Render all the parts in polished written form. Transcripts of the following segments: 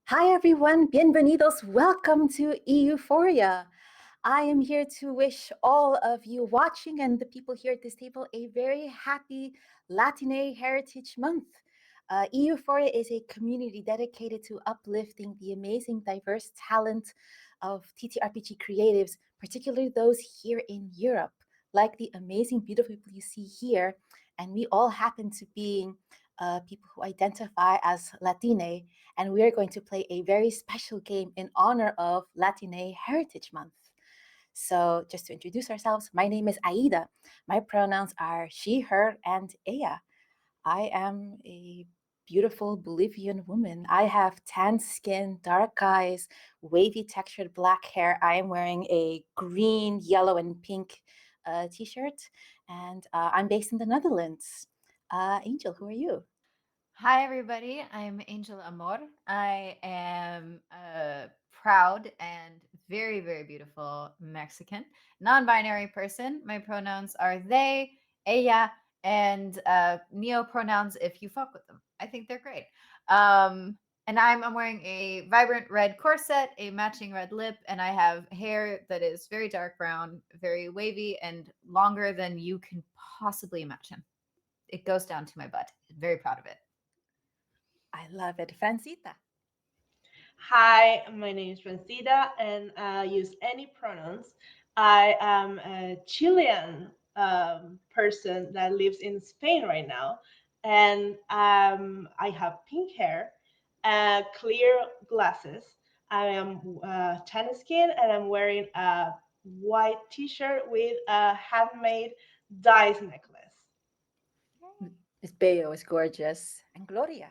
Hi everyone, bienvenidos. Welcome to Euphoria. I am here to wish all of you watching and the people here at this table a very happy Latine Heritage Month. Euphoria is a community dedicated to uplifting the amazing, diverse talent of TTRPG creatives, particularly those here in Europe, like the amazing, beautiful people you see here. And we all happen to be people who identify as Latine, and we are going to play a very special game in honor of Latine Heritage Month. So, just to introduce ourselves, my name is Aida. My pronouns are she, her, and ella. I am a beautiful Bolivian woman. I have tan skin, dark eyes, wavy textured black hair. I am wearing a green, yellow, and pink t shirt, and I'm based in the Netherlands. Angel, who are you? Hi, everybody. I'm Angel Amor. I am a proud and very, very beautiful Mexican non binary person. My pronouns are they, ella, and neo pronouns if you fuck with them. I think they're great. And I'm wearing a vibrant red corset, a matching red lip, and I have hair that is very dark brown, very wavy, and longer than you can possibly imagine. It goes down to my butt. Very proud of it. I love it. Francita. Hi, my name is Francida, and I use any pronouns. I am a Chilean person that lives in Spain right now, and I have pink hair, clear glasses. I am tan skin, and I'm wearing a white T-shirt with a handmade dice necklace. It's Beo, it's gorgeous. And Gloria.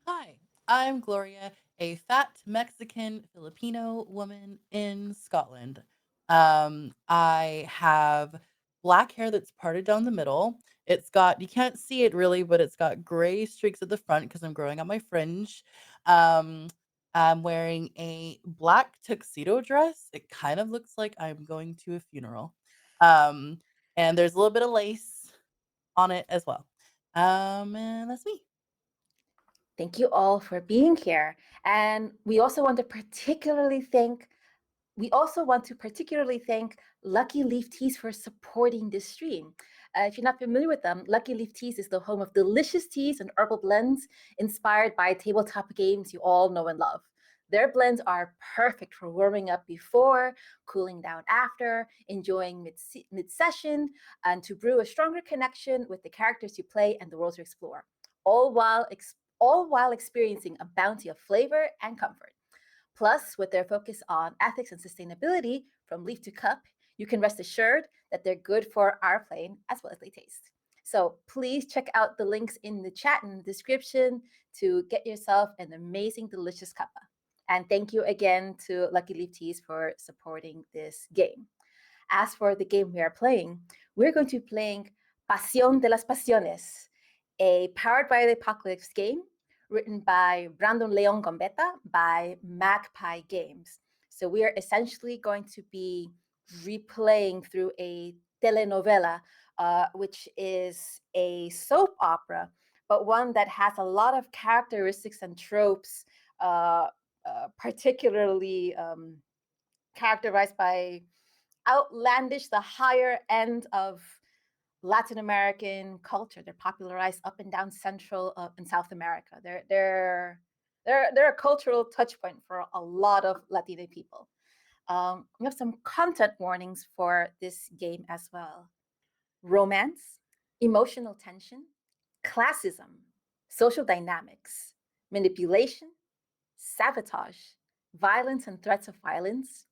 Hi, I'm Gloria, a fat Mexican Filipino woman in Scotland. I have black hair that's parted down the middle. You can't see it really, but it's got gray streaks at the front because I'm growing out my fringe. Um, I'm wearing a black tuxedo dress. It kind of looks like I'm going to a funeral. Um, and there's a little bit of lace on it as well. And that's me. Thank you all for being here. And we also want to particularly thank Lucky Leaf Teas for supporting this stream. If you're not familiar with them, Lucky Leaf Teas is the home of delicious teas and herbal blends inspired by tabletop games you all know and love. Their blends are perfect for warming up before, cooling down after, enjoying mid session, and to brew a stronger connection with the characters you play and the worlds you explore, all while, all while experiencing a bounty of flavor and comfort. Plus, with their focus on ethics and sustainability from leaf to cup, you can rest assured that they're good for our plane as well as they taste. So please check out the links in the chat and the description to get yourself an amazing, delicious cuppa. And thank you again to Lucky Leaf Teas for supporting this game. As for the game we are playing, we're going to be playing Pasión de las Pasiones, a powered by the apocalypse game written by Brandon Leon Gambetta by Magpie Games. So we are essentially going to be replaying through a telenovela, which is a soap opera, but one that has a lot of characteristics and tropes, particularly characterized by outlandish, the higher end of Latin American culture. They're popularized up and down Central and South America. They're a cultural touch point for a lot of Latina people. We have some content warnings for this game as well: romance, emotional tension, classism, social dynamics, manipulation, sabotage, violence and threats of violence,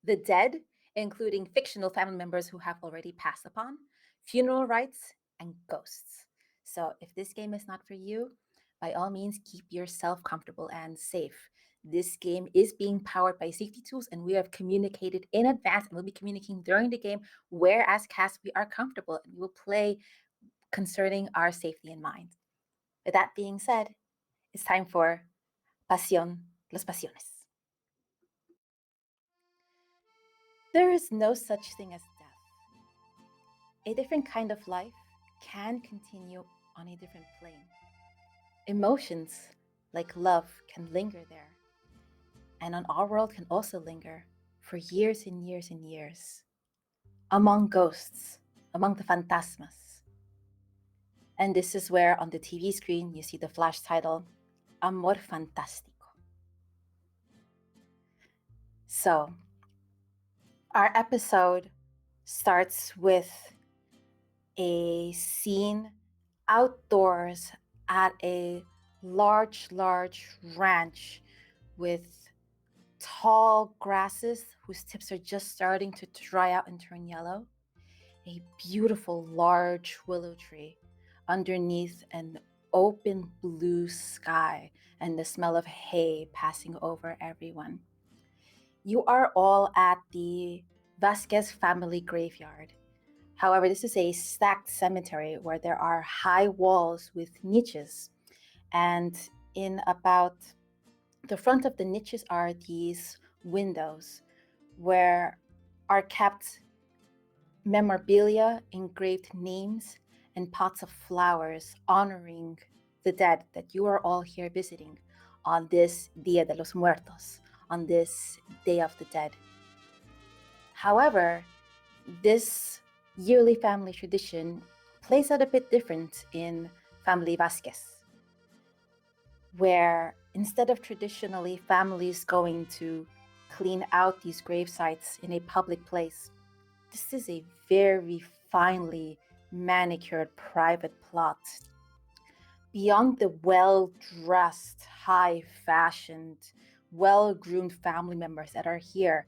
the dead, including fictional family members who have already passed upon, funeral rites, and ghosts. So, if this game is not for you, by all means, keep yourself comfortable and safe. This game is being powered by safety tools, and we have communicated in advance and we'll be communicating during the game where, as cast, we are comfortable and we will play concerning our safety in mind. With that being said, it's time for Pasión, las Pasiones. There is no such thing as death. A different kind of life can continue on a different plane. Emotions like love can linger there, and on our world can also linger for years and years and years among ghosts, among the fantasmas. And this is where on the TV screen you see the flash title, Amor Fantástico. So, our episode starts with a scene outdoors at a large ranch with tall grasses whose tips are just starting to dry out and turn yellow. A beautiful large willow tree underneath an open blue sky and the smell of hay passing over everyone. You are all at the Vasquez family graveyard. However, this is a stacked cemetery where there are high walls with niches. And in about the front of the niches are these windows where are kept memorabilia, engraved names, and pots of flowers honoring the dead that you are all here visiting on this Dia de los Muertos, on this Day of the Dead. However, this yearly family tradition plays out a bit different in Family Vasquez, where instead of traditionally families going to clean out these grave sites in a public place, this is a very finely manicured private plot. Beyond the well-dressed, high-fashioned, well-groomed family members that are here,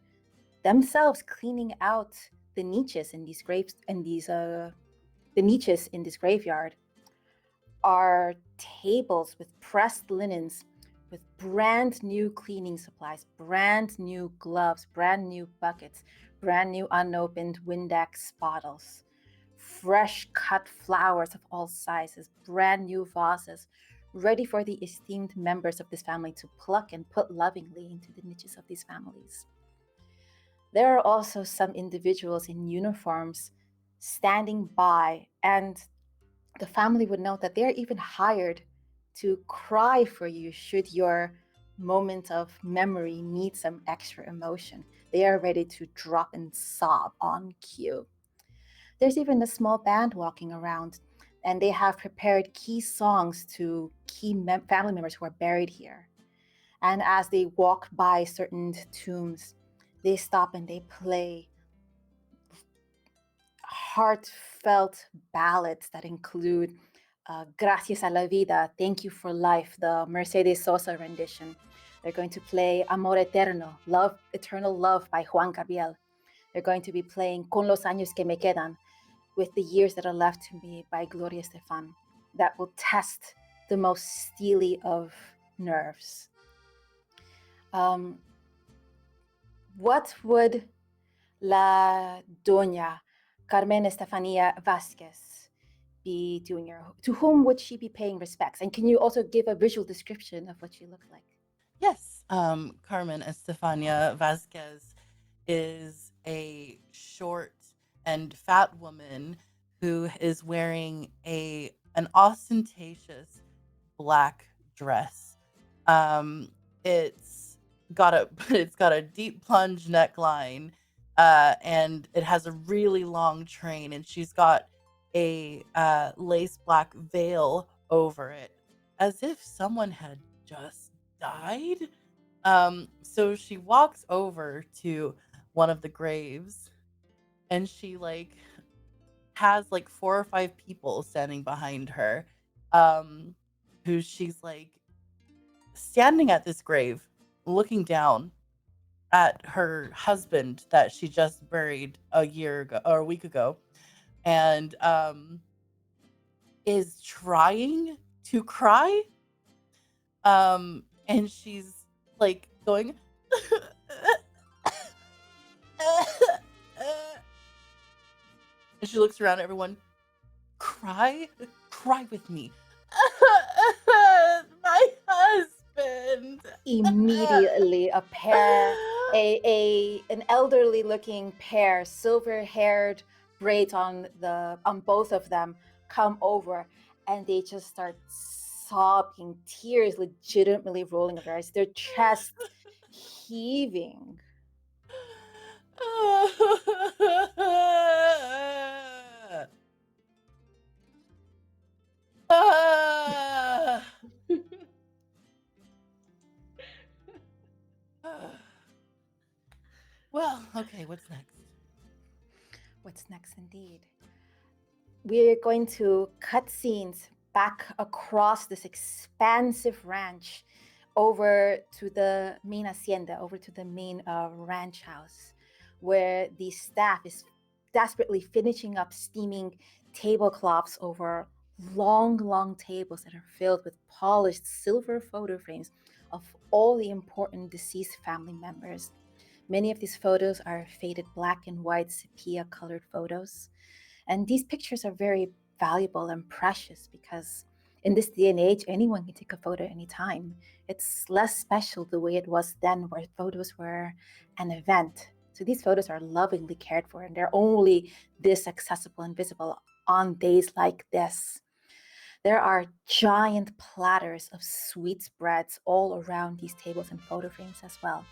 themselves cleaning out the niches in these graves and the niches in this graveyard, are tables with pressed linens, with brand new cleaning supplies, brand new gloves, brand new buckets, brand new unopened Windex bottles, fresh cut flowers of all sizes, brand new vases, ready for the esteemed members of this family to pluck and put lovingly into the niches of these families. There are also some individuals in uniforms standing by, and the family would note that they're even hired to cry for you should your moment of memory need some extra emotion. They are ready to drop and sob on cue. There's even a small band walking around, and they have prepared key songs to key family members who are buried here. And as they walk by certain tombs, they stop and they play heartfelt ballads that include Gracias a la Vida, Thank You for Life, the Mercedes Sosa rendition. They're going to play Amor Eterno, Love, Eternal Love by Juan Gabriel. They're going to be playing Con los años que me quedan, With the Years That Are Left to Me by Gloria Estefan. That will test the most steely of nerves. What would La Doña Carmen Estefanía Vasquez be doing here? To whom would she be paying respects? And can you also give a visual description of what she looked like? Yes, Carmen Estefania Vasquez is a short and fat woman who is wearing an ostentatious black dress. It's got a deep plunge neckline, and it has a really long train, and she's got a lace black veil over it, as if someone had just died. So she walks over to one of the graves, and she has 4 or 5 people standing behind her, who she's standing at this grave looking down at her husband that she just buried a year ago or a week ago, and is trying to cry, and she's going and she looks around at everyone. Cry with me. My husband. Immediately, a pair, an elderly looking pair, silver-haired braids on both of them, come over, and they just start sobbing, tears legitimately rolling over their eyes. Their chest heaving. Well, okay, what's next? What's next, indeed? We're going to cut scenes back across this expansive ranch over to the main hacienda, over to the main ranch house, where the staff is desperately finishing up steaming tablecloths over long, long tables that are filled with polished silver photo frames of all the important deceased family members. Many of these photos are faded black and white sepia colored photos. And these pictures are very valuable and precious because in this day and age, anyone can take a photo anytime. It's less special the way it was then, where photos were an event. So these photos are lovingly cared for, and they're only this accessible and visible on days like this. There are giant platters of sweetbreads all around these tables and photo frames as well.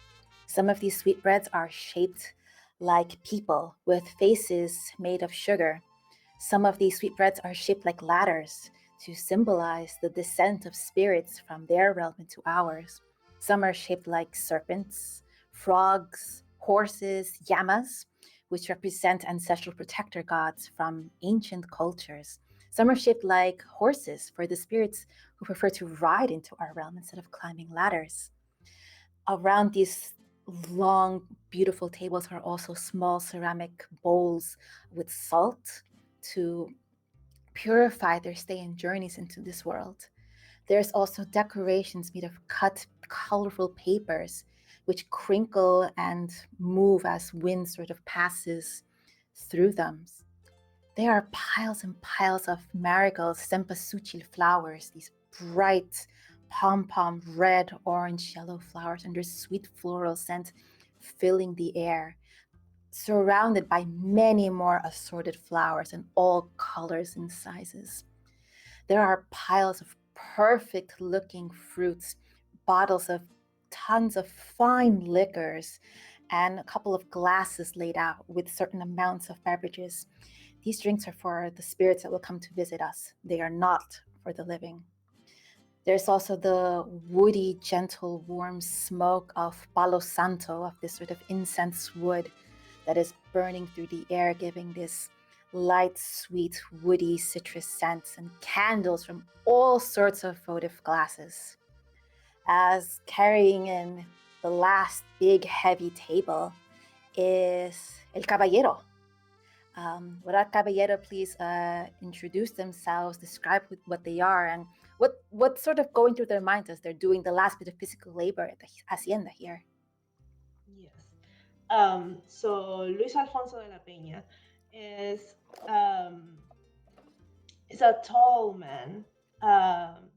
Some of these sweetbreads are shaped like people with faces made of sugar. Some of these sweetbreads are shaped like ladders to symbolize the descent of spirits from their realm into ours. Some are shaped like serpents, frogs, horses, llamas, which represent ancestral protector gods from ancient cultures. Some are shaped like horses for the spirits who prefer to ride into our realm instead of climbing ladders. Around these long, beautiful tables are also small ceramic bowls with salt to purify their stay and journeys into this world. There's also decorations made of cut, colorful papers, which crinkle and move as wind sort of passes through them. There are piles and piles of marigolds, cempasúchil flowers, these bright pom-pom red, orange, yellow flowers, and their sweet floral scent filling the air, surrounded by many more assorted flowers in all colors and sizes. There are piles of perfect looking fruits, bottles of tons of fine liquors, and a couple of glasses laid out with certain amounts of beverages. These drinks are for the spirits that will come to visit us. They are not for the living. There's also the woody, gentle, warm smoke of palo santo, of this sort of incense wood that is burning through the air, giving this light, sweet, woody citrus scents, and candles from all sorts of votive glasses. As carrying in the last big heavy table is El Caballero. Would our caballero please introduce themselves, describe what they are, and what's sort of going through their minds as they're doing the last bit of physical labor at the hacienda here? Yes. So Luis Alfonso de la Peña is um, is a tall man. Um,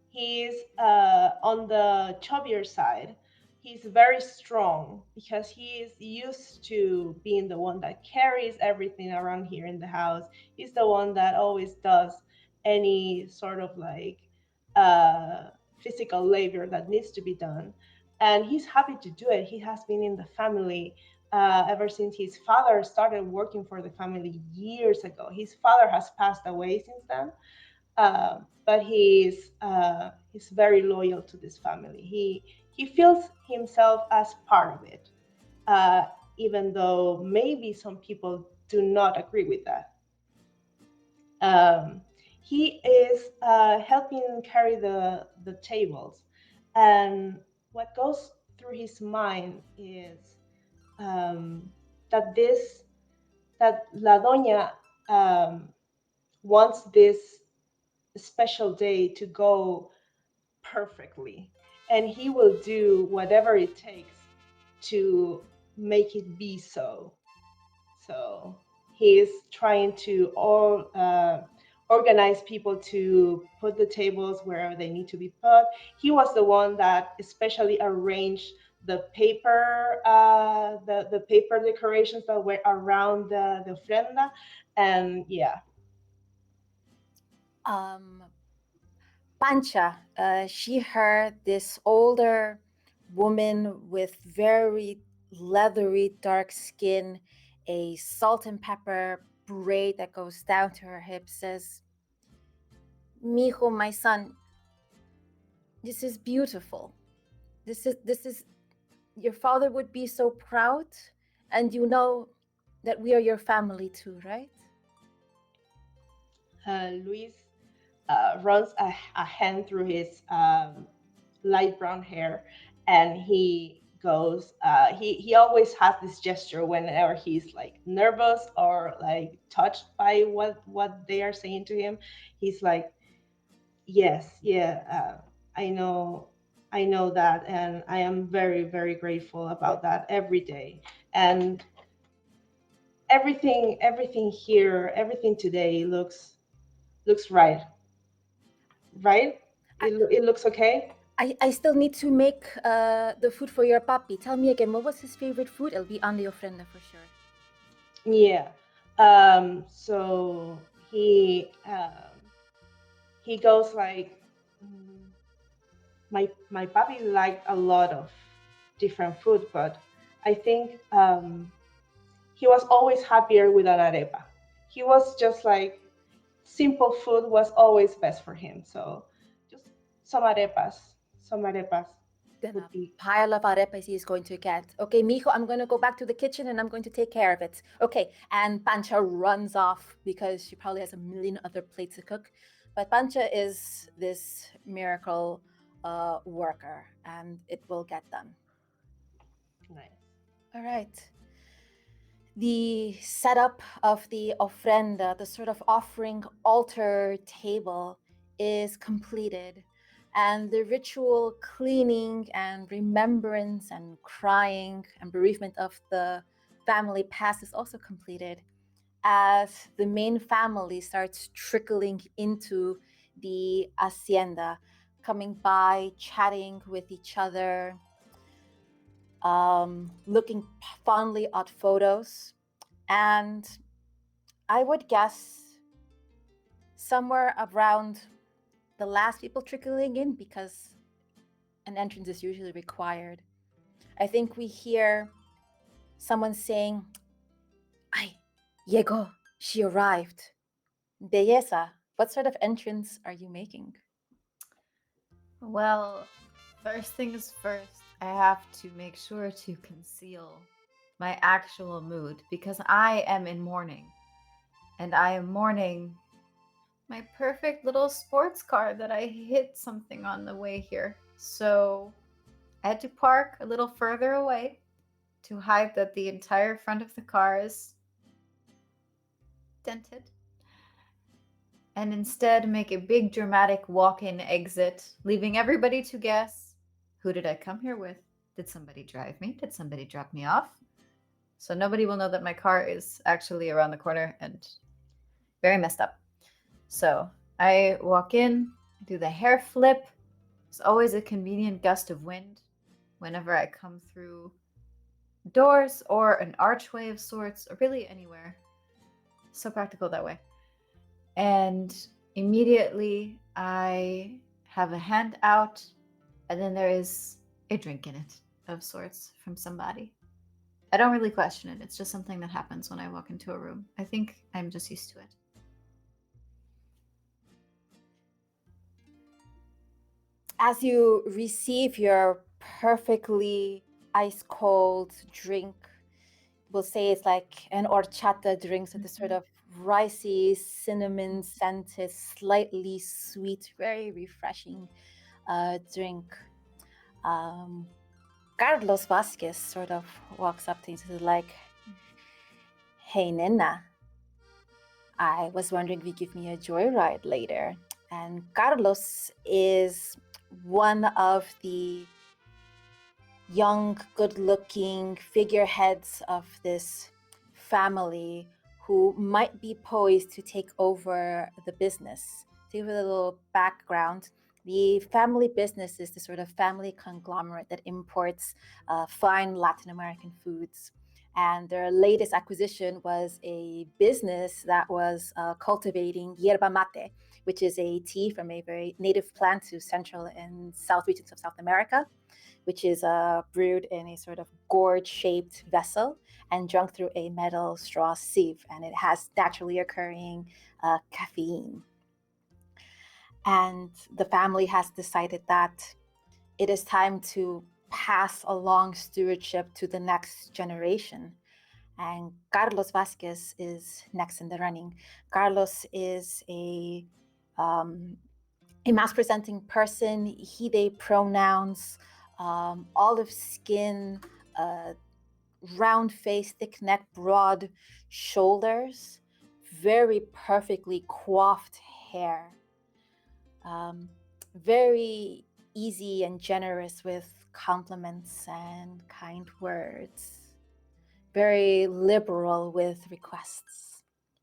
he's on the chubbier side. He's very strong because he is used to being the one that carries everything around here in the house. He's the one that always does any sort of like uh, physical labor that needs to be done. And he's happy to do it. He has been in the family ever since his father started working for the family years ago. His father has passed away since then, but he's very loyal to this family. He feels himself as part of it, uh, even though maybe some people do not agree with that. Um, he is helping carry the tables, and what goes through his mind is um, that this that La Doña wants this special day to go perfectly, and he will do whatever it takes to make it be so. So he is trying to organize people to put the tables wherever they need to be put. He was the one that especially arranged the paper, the paper decorations that were around the ofrenda, and yeah. Um, Pancha, she heard this older woman with very leathery dark skin, a salt and pepper braid that goes down to her hips, says, "Mijo, my son, this is beautiful. This is your father would be so proud, and you know that we are your family too, right?" Luis runs a hand through his light brown hair, and he goes. He always has this gesture whenever he's like nervous or like touched by what they are saying to him. He's like, "Yes, yeah, I know that, and I am very, very grateful about that every day. And everything here, everything today looks right? It looks okay." I still need to make the food for your papi. Tell me again, what was his favorite food? It'll be on the ofrenda for sure. Yeah. So he goes like, my papi liked a lot of different food, but I think he was always happier with an arepa. He was just like, simple food was always best for him. So just some arepas, some arepas Then would a be pile of arepas he is going to get. Okay, mijo, I'm going to go back to the kitchen and I'm going to take care of it. Okay, and Pancha runs off because she probably has a million other plates to cook. But Pancha is this miracle worker, and it will get done. nice. All right. The setup of the ofrenda, the sort of offering altar table, is completed, and the ritual cleaning and remembrance and crying and bereavement of the family past is also completed as the main family starts trickling into the hacienda, coming by, chatting with each other, looking fondly at photos. And I would guess somewhere around the last people trickling in, because an entrance is usually required, I think we hear someone saying, "Ay, llegó, she arrived. Belleza, what sort of entrance are you making?" Well, first things first, I have to make sure to conceal my actual mood because I am in mourning. And I am mourning my perfect little sports car that I hit something on the way here. So I had to park a little further away to hide that the entire front of the car is dented. And instead make a big dramatic walk-in exit, leaving everybody to guess, who did I come here with? Did somebody drive me? Did somebody drop me off? So nobody will know that my car is actually around the corner and very messed up. So I walk in, do the hair flip. There's always a convenient gust of wind whenever I come through doors or an archway of sorts, or really anywhere. So practical that way. And immediately I have a hand out, and then there is a drink in it of sorts from somebody. I don't really question it. It's just something that happens when I walk into a room. I think I'm just used to it. As you receive your perfectly ice cold drink, we'll say it's like an horchata drink, so this sort of ricey, cinnamon scented, slightly sweet, very refreshing drink. Carlos Vasquez sort of walks up to you and is like, "Hey, Nena, I was wondering if you give me a joyride later." And Carlos is one of the young, good-looking figureheads of this family who might be poised to take over the business. To give a little background, the family business is the sort of family conglomerate that imports fine Latin American foods. And their latest acquisition was a business that was cultivating yerba mate, which is a tea from a very native plant to Central and South regions of South America. which is brewed in a sort of gourd-shaped vessel and drunk through a metal straw sieve, and it has naturally occurring caffeine. And the family has decided that it is time to pass along stewardship to the next generation. And Carlos Vasquez is next in the running. Carlos is a mass-presenting person, he, they pronouns, olive skin, round face, thick neck, broad shoulders, very perfectly coiffed hair, very easy and generous with compliments and kind words, very liberal with requests.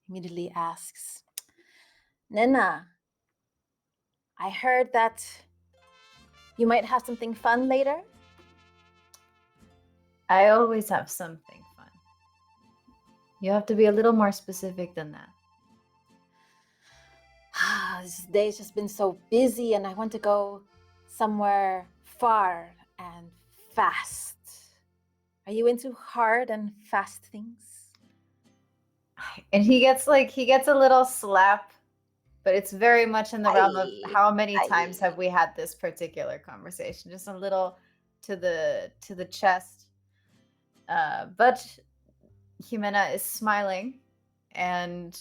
Immediately asks, Nina, I heard that you might have something fun later? I always have something fun. You have to be a little more specific than that. This day's just been so busy and I want to go somewhere far and fast. Are you into hard and fast things? And he gets a little slap, but it's very much in the realm of how many times have we had this particular conversation? Just a little to the chest. But Jimena is smiling, and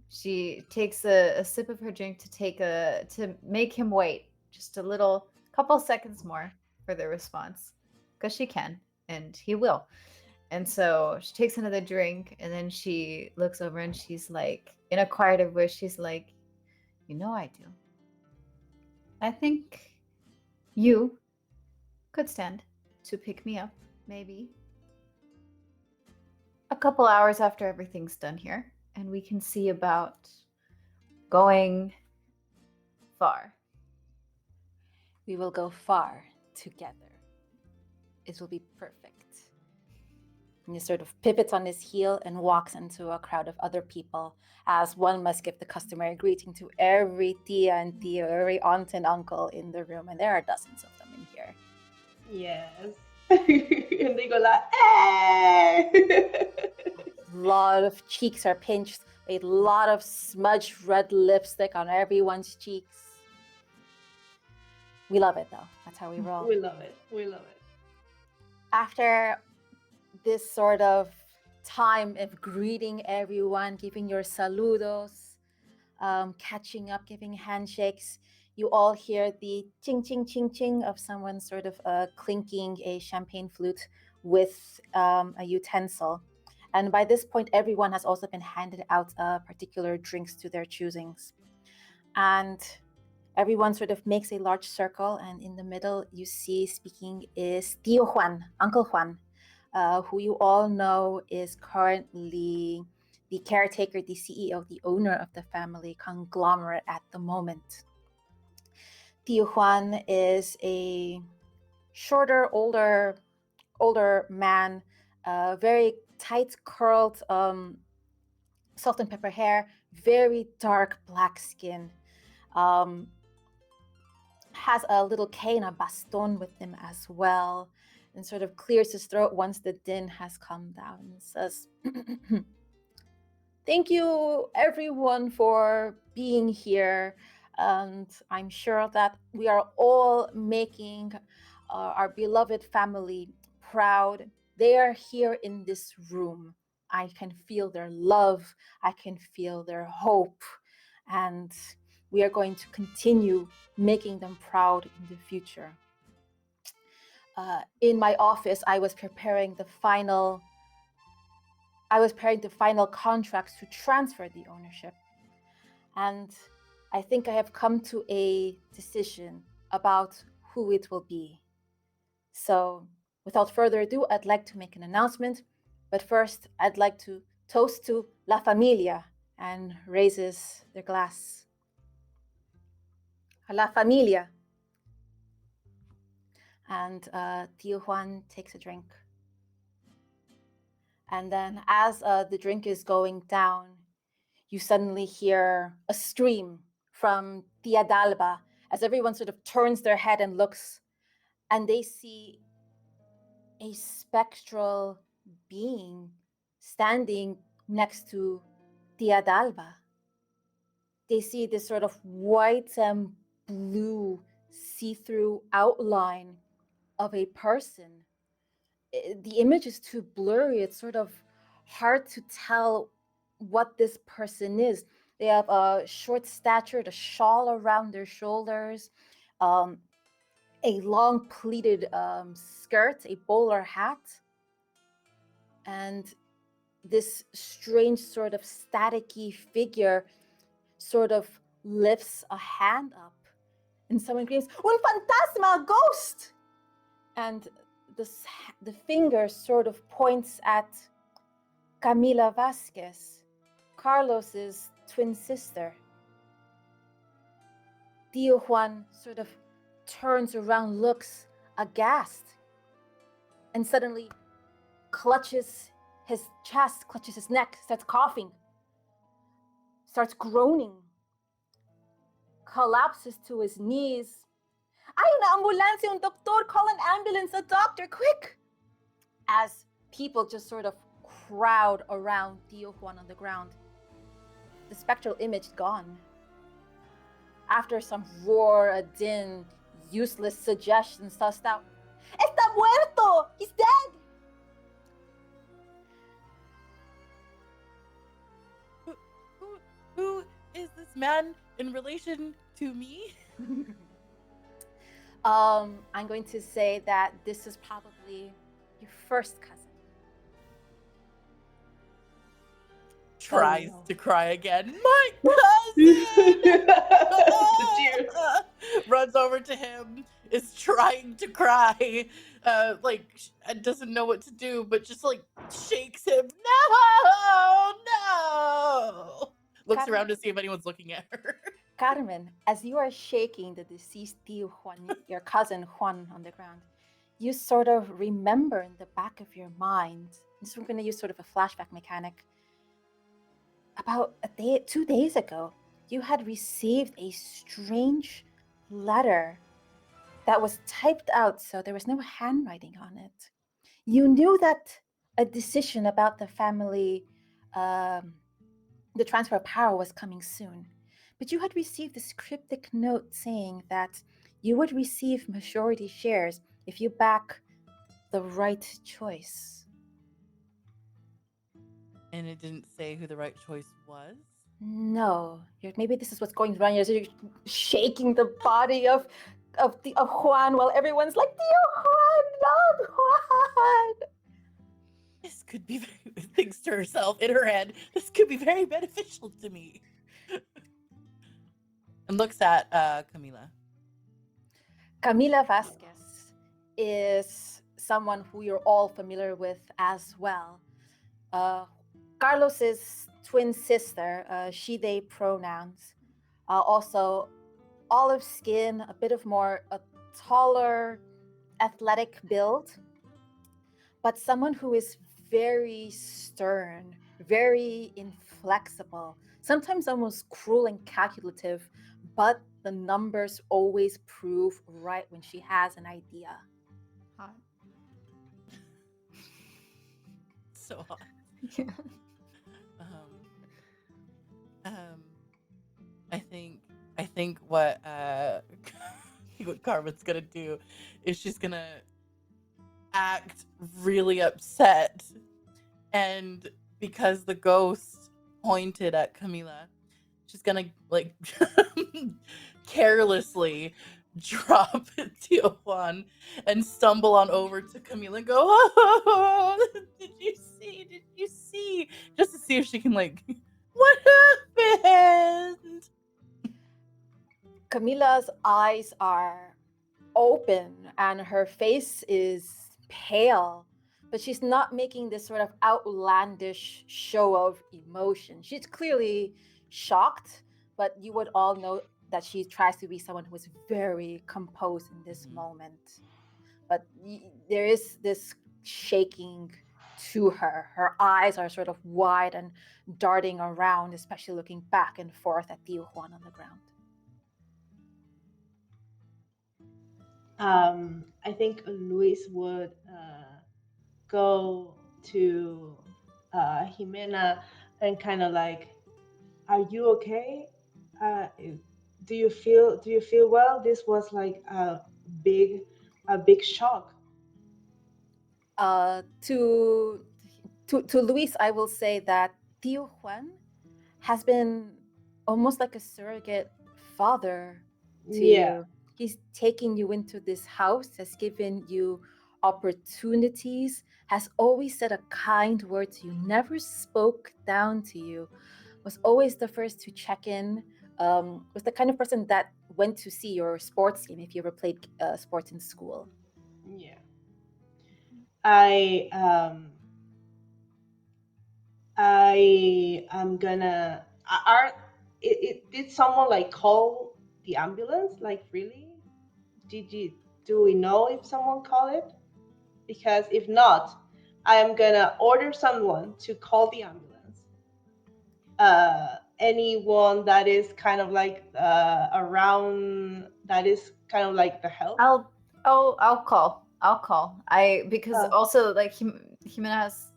she takes a sip of her drink to make him wait just a little couple seconds more for the response, because she can and he will. And so she takes another drink, and then she looks over and she's like, in a quieter voice, she's like, I do. I think you could stand to pick me up, maybe a couple hours after everything's done here, and we can see about going far. We will go far together. It will be perfect. And he sort of pivots on his heel and walks into a crowd of other people, as one must give the customary greeting to every tia and tío, every aunt and uncle in the room, and there are dozens of them in here. Yes. And they go like, hey! A lot of cheeks are pinched, a lot of smudged red lipstick on everyone's cheeks. We love it though. That's how we roll. We love it. We love it. After this sort of time of greeting everyone, giving your saludos, catching up, giving handshakes, you all hear the ching, ching, ching, ching of someone sort of clinking a champagne flute with a utensil. And by this point, everyone has also been handed out particular drinks to their choosings. And everyone sort of makes a large circle, and in the middle, you see speaking is Tío Juan, Uncle Juan, who you all know is currently the caretaker, the CEO, the owner of the family conglomerate at the moment. Tío Juan is a shorter, older man, very tight curled salt and pepper hair, very dark black skin. Has a little cane, a baston with him as well, and sort of clears his throat once the din has come down and says, thank you everyone for being here, and I'm sure that we are all making our beloved family proud. They are here in this room. I can feel their love, I can feel their hope, and we are going to continue making them proud in the future. In my office, I was preparing the final contracts to transfer the ownership. And I think I have come to a decision about who it will be. So without further ado, I'd like to make an announcement. But first, I'd like to toast to La Familia, and raises their glass. A La Familia. And Tío Juan takes a drink. And then as the drink is going down, you suddenly hear a scream from Tia Dalba as everyone sort of turns their head and looks, and they see a spectral being standing next to Tia Dalba. They see this sort of white and blue see-through outline of a person. The image is too blurry. It's sort of hard to tell what this person is. They have a short stature, a shawl around their shoulders, um, a long pleated skirt, a bowler hat, and this strange sort of staticky figure sort of lifts a hand up, and someone screams, "Un fantasma, a ghost!" And the finger sort of points at Camila Vasquez, Carlos's twin sister. Tío Juan sort of turns around, looks aghast, and suddenly clutches his chest, clutches his neck, starts coughing, starts groaning, collapses to his knees. "Ay, una ambulancia, un doctor, call an ambulance, a doctor, quick!" As people just sort of crowd around Tío Juan on the ground. The spectral image gone. After some roar, a din, useless suggestions tossed out. "Está muerto! He's dead!" Who is this man in relation to me? I'm going to say that this is probably your first cousin. Tries no. to cry again. My cousin! The tears. Runs over to him, is trying to cry, doesn't know what to do, but just like shakes him. No! Looks around to see if anyone's looking at her. Carmen, as you are shaking the deceased Tío Juan, your cousin Juan, on the ground, you sort of remember in the back of your mind, this we're going to use sort of a flashback mechanic, about 2 days ago, you had received a strange letter that was typed out, so there was no handwriting on it. You knew that a decision about the family, the transfer of power was coming soon, but you had received this cryptic note saying that you would receive majority shares if you back the right choice. And it didn't say who the right choice was? No, maybe this is what's going on. You're shaking the body of Juan while everyone's like, "Tío Juan, not Juan!" This could be thinks to herself in her head, this could be very beneficial to me. And looks at Camila. Camila Vasquez is someone who you're all familiar with as well. Carlos's twin sister, she, they pronouns. Also, olive skin, a bit of a taller, athletic build, but someone who is very stern, very inflexible, sometimes almost cruel and calculative, but the numbers always prove right when she has an idea. Hot. So hot. Yeah. I think what what Carmen's gonna do is she's gonna act really upset, and because the ghost pointed at Camila, she's gonna like carelessly drop Tío Juan and stumble on over to Camila and go, "Oh, did you see?" Just to see if she can like, what happened? Camila's eyes are open and her face is pale, but she's not making this sort of outlandish show of emotion. She's clearly shocked, but you would all know that she tries to be someone who is very composed in this moment. But there is this shaking to her. Her eyes are sort of wide and darting around, especially looking back and forth at Tío Juan on the ground. I think Luis would go to Jimena and kind of like, "Are you okay? Uh, do you feel well? This was like big a big shock." To Luis, I will say that Tio Juan has been almost like a surrogate father to Yeah, you. He's taking you into this house, has given you opportunities, has always said a kind word to you, never spoke down to you, was always the first to check in, was the kind of person that went to see your sports game if you ever played sports in school. yeah. I I am gonna. Are did someone like call the ambulance? Like really? Did you? Do we know if someone called it? Because if not, I am gonna order someone to call the ambulance. Anyone that is kind of like around, that is kind of like the help. I'll call. I'll call. Because Uh, also like Jimena has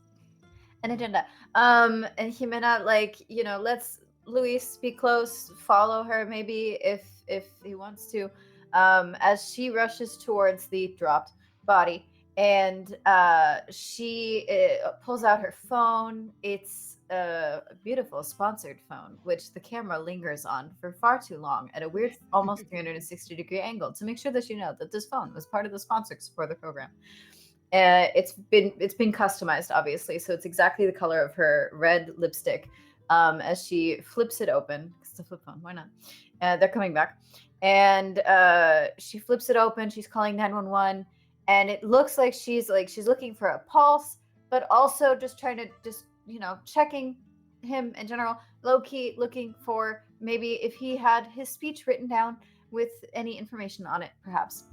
an agenda. And Jimena, like, let's Luis be close, follow her maybe if he wants to. As she rushes towards the dropped body, and she pulls out her phone. It's a beautiful sponsored phone, which the camera lingers on for far too long at a weird, almost 360-degree angle to make sure that you know that this phone was part of the sponsors for the program. It's been customized, obviously, so it's exactly the color of her red lipstick. As she flips it open, it's a flip phone, why not? They're coming back, and she flips it open. She's calling 911, and it looks like she's looking for a pulse, but also just trying to checking him in general, low key looking for maybe if he had his speech written down with any information on it, perhaps.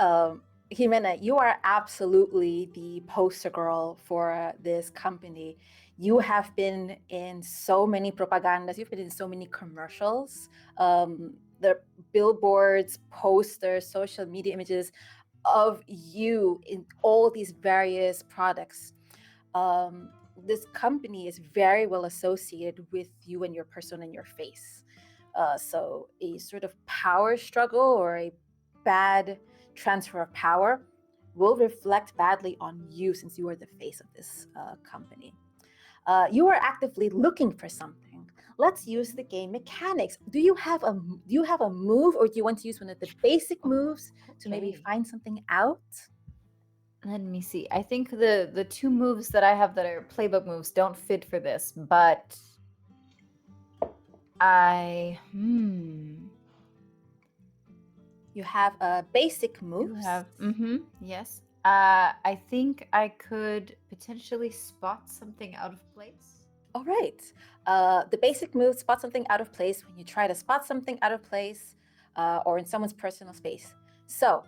um, Jimena, you are absolutely the poster girl for this company. You have been in so many propagandas, you've been in so many commercials, the billboards, posters, social media images of you in all these various products. This company is very well associated with you and your persona and your face. So a sort of power struggle or a bad transfer of power will reflect badly on you since you are the face of this company. You are actively looking for something. Let's use the game mechanics. Do you have a move, or do you want to use one of the basic moves to maybe Okay. find something out? Let me see. I think the two moves that I have that are playbook moves don't fit for this, but You have basic do moves. have yes. I think I could potentially spot something out of place. All right. The basic move, spot something out of place when you try to spot something out of place or in someone's personal space. So,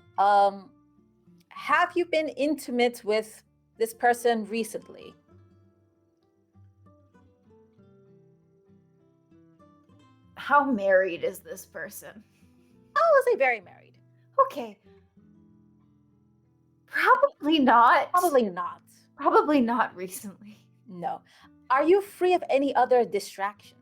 have you been intimate with this person recently? How married is this person? I will say very married. Okay. Probably not. Probably not. Probably not recently. No. Are you free of any other distractions?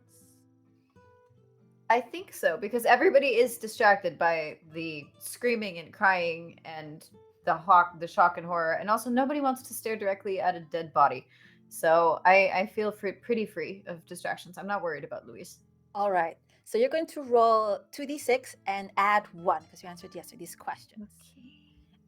I think so, because everybody is distracted by the screaming and crying and the shock and horror, and also nobody wants to stare directly at a dead body. So I feel pretty free of distractions. I'm not worried about Luis. All right. So you're going to roll 2d6 and add 1 because you answered yes to these questions. Okay.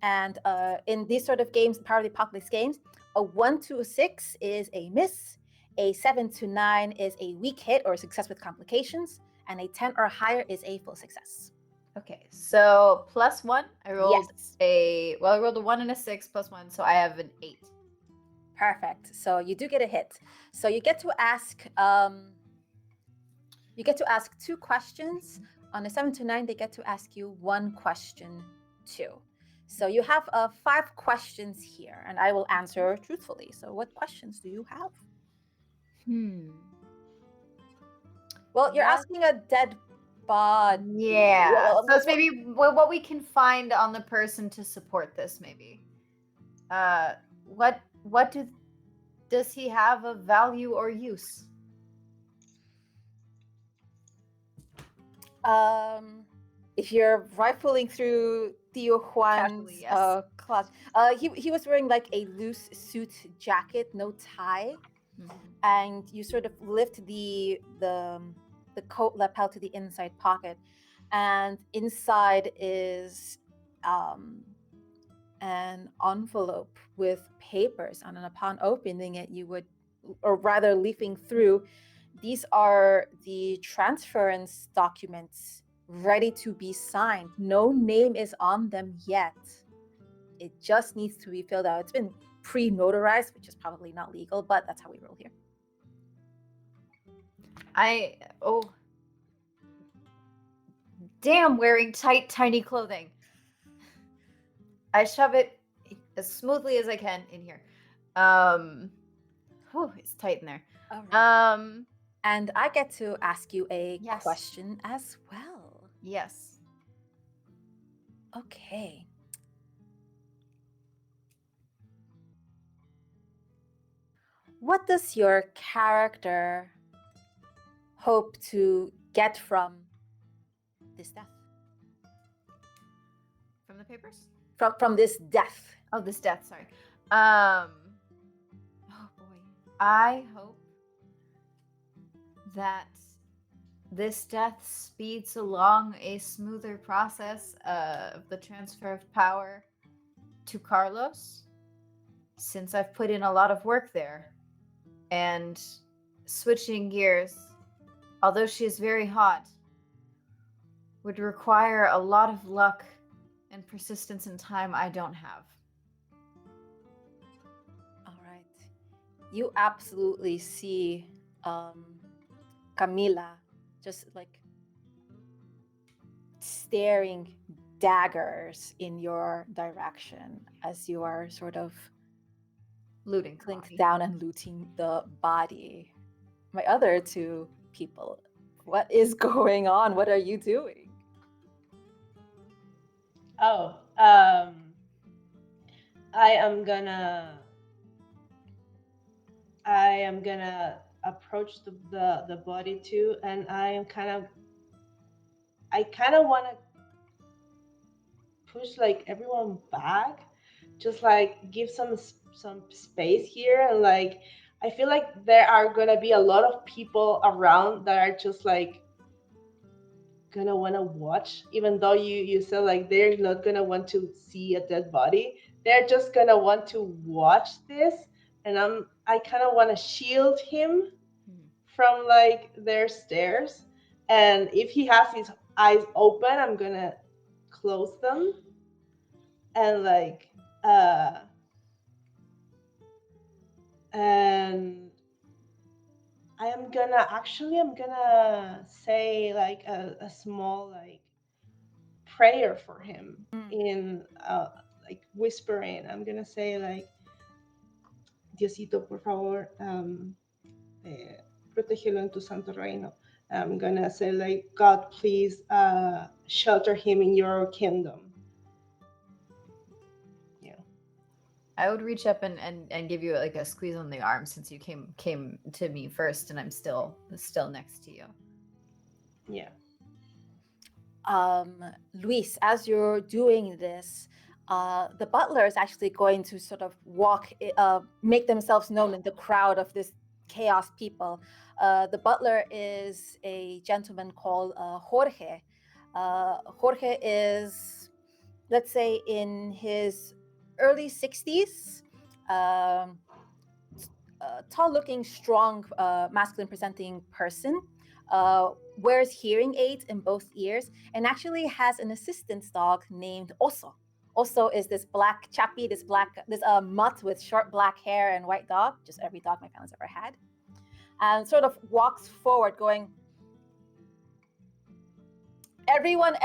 And in these sort of games, Power of the Apocalypse games, a 1 to a 6 is a miss, a 7 to 9 is a weak hit or a success with complications, and a 10 or higher is a full success. Okay, so +1. I rolled Yes. I rolled a 1 and a 6 +1, so I have an 8. Perfect. So you do get a hit. So you get to ask 2 questions. On a 7 to 9, they get to ask you 1 question too. So you have 5 questions here, and I will answer truthfully. So what questions do you have? Well, you're asking a dead but Yeah. So it's maybe what we can find on the person to support this. Maybe. What does he have of value or use? If you're rifling through Theo Juan's Casually, yes. closet, he was wearing like a loose suit jacket, no tie, and you sort of lift the coat lapel to the inside pocket, and inside is an envelope with papers on, and upon opening it, you would, or rather leafing through, these are the transference documents ready to be signed. No name is on them yet. It just needs to be filled out. It's been pre-notarized, which is probably not legal, but that's how we roll here. Damn, wearing tight, tiny clothing. I shove it as smoothly as I can in here. It's tight in there. Right. And I get to ask you a Yes. question as well. Yes. Okay. What does your character hope to get from this death? From the papers? From this death. Oh, this death, sorry. Oh boy. I hope that this death speeds along a smoother process of the transfer of power to Carlos, since I've put in a lot of work there. And switching gears, although she is very hot, would require a lot of luck and persistence and time I don't have. All right. You absolutely see Camila just like staring daggers in your direction as you are sort of Looting. clinked down and looting the body. My other two people, what is going on? What are you doing? Oh, I am gonna approach the body too, and I kind of want to push like everyone back, just like give some space here, and like I feel like there are gonna be a lot of people around that are just like gonna want to watch, even though you said like they're not gonna want to see a dead body. They're just gonna want to watch this, and I kind of want to shield him from like their stares, and if he has his eyes open, I'm gonna close them, and like and I'm gonna say like a small like prayer for him in like whispering. I'm gonna say like, Diosito, por favor, protégelo en tu santo reino. I'm gonna say like, God, please shelter him in your kingdom. Yeah. I would reach up and give you like a squeeze on the arm, since you came to me first and I'm still next to you. Yeah. Luis, as you're doing this, the butler is actually going to sort of make themselves known in the crowd of this chaos people. The butler is a gentleman called Jorge. Jorge is, let's say, in his early 60s, tall-looking, strong, masculine-presenting person. Wears hearing aids in both ears, and actually has an assistance dog named Oso. Oso is this black chappy, this mutt with short black hair and white dog, just every dog my family's ever had, and sort of walks forward going, everyone,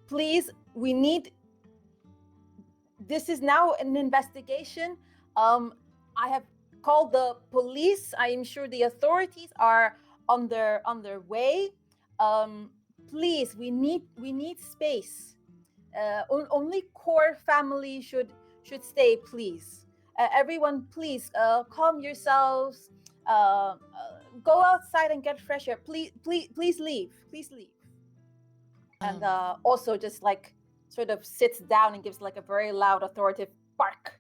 please, this is now an investigation. I have called the police. I am sure the authorities are on their way. please, we need space. Only core family should stay, please. Everyone, please calm yourselves. Go outside and get fresh air. Please leave. Please leave. And Um, also just like sort of sits down and gives like a very loud, authoritative bark,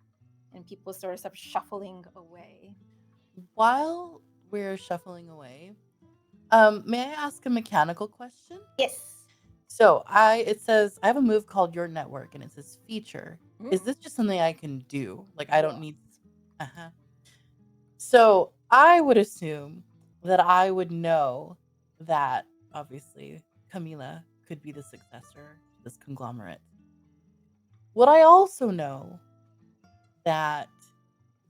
and people sort of start shuffling away. while we're shuffling away, may I ask a mechanical question? Yes. So it says I have a move called Your Network, and it says feature. Is this just something I can do? Like I don't need. Uh-huh. So I would assume that I would know that obviously Camila could be the successor to this conglomerate. Would I also know that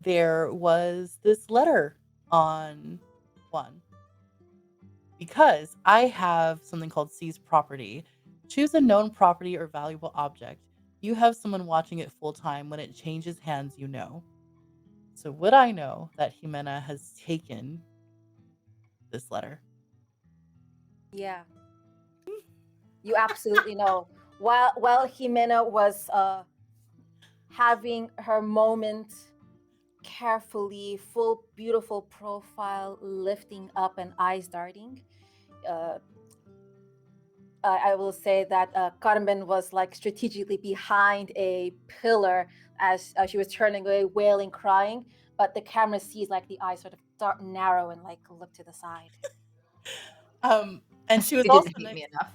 there was this letter on one? Because I have something called seize property. Choose a known property or valuable object. You have someone watching it full time. When it changes hands, you know. So would I know that Jimena has taken this letter? Yeah, you absolutely know. While Jimena was having her moment carefully, full beautiful profile lifting up and eyes darting, uh, I will say that Carmen was like strategically behind a pillar as she was turning away, wailing, crying. But the camera sees like the eyes sort of dark, narrow, and like look to the side. And she was He also didn't hate me next. enough.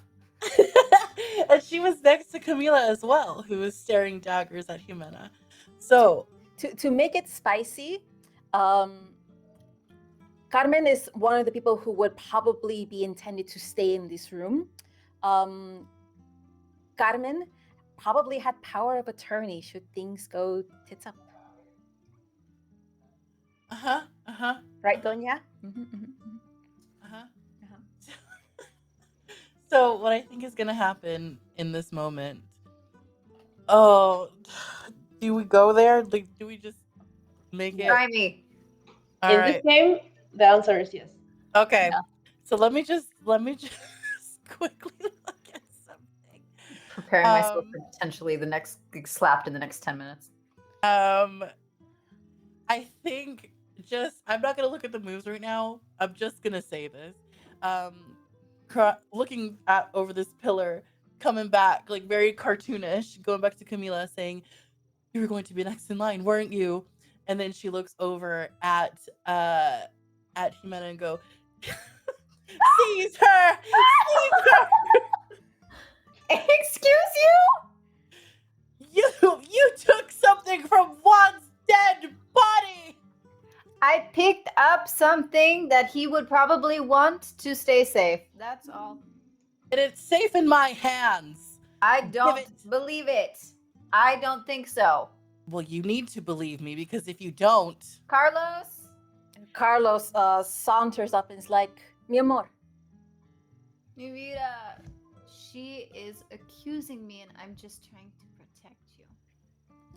And she was next to Camila as well, who was staring daggers at Jimena. So To make it spicy, Carmen is one of the people who would probably be intended to stay in this room. Carmen probably had power of attorney should things go tits up. Right, Donya? Uh-huh. So what I think is gonna happen in this moment? Oh, do we go there? Like, do we just make it? Try me. All In right. this game, the answer is yes. Okay. Yeah. So let me just quickly look at something. Preparing myself Um, for potentially the next get slapped in the next 10 minutes. I think I'm not gonna look at the moves right now. I'm just gonna say this. Looking at over this pillar, coming back like very cartoonish, going back to Camila saying, "You were going to be next in line, weren't you?" And then she looks over at Jimena and go, "Seize her! Seize her! Excuse you? You took something from one's dead body." I picked up something that he would probably want to stay safe. That's all. And it's safe in my hands. I Give don't it. believe it. I don't think so. Well, you need to believe me because if you don't, Carlos? Carlos saunters up and is like, "Mi amor." Mi vida. She is accusing me and I'm just trying to protect you.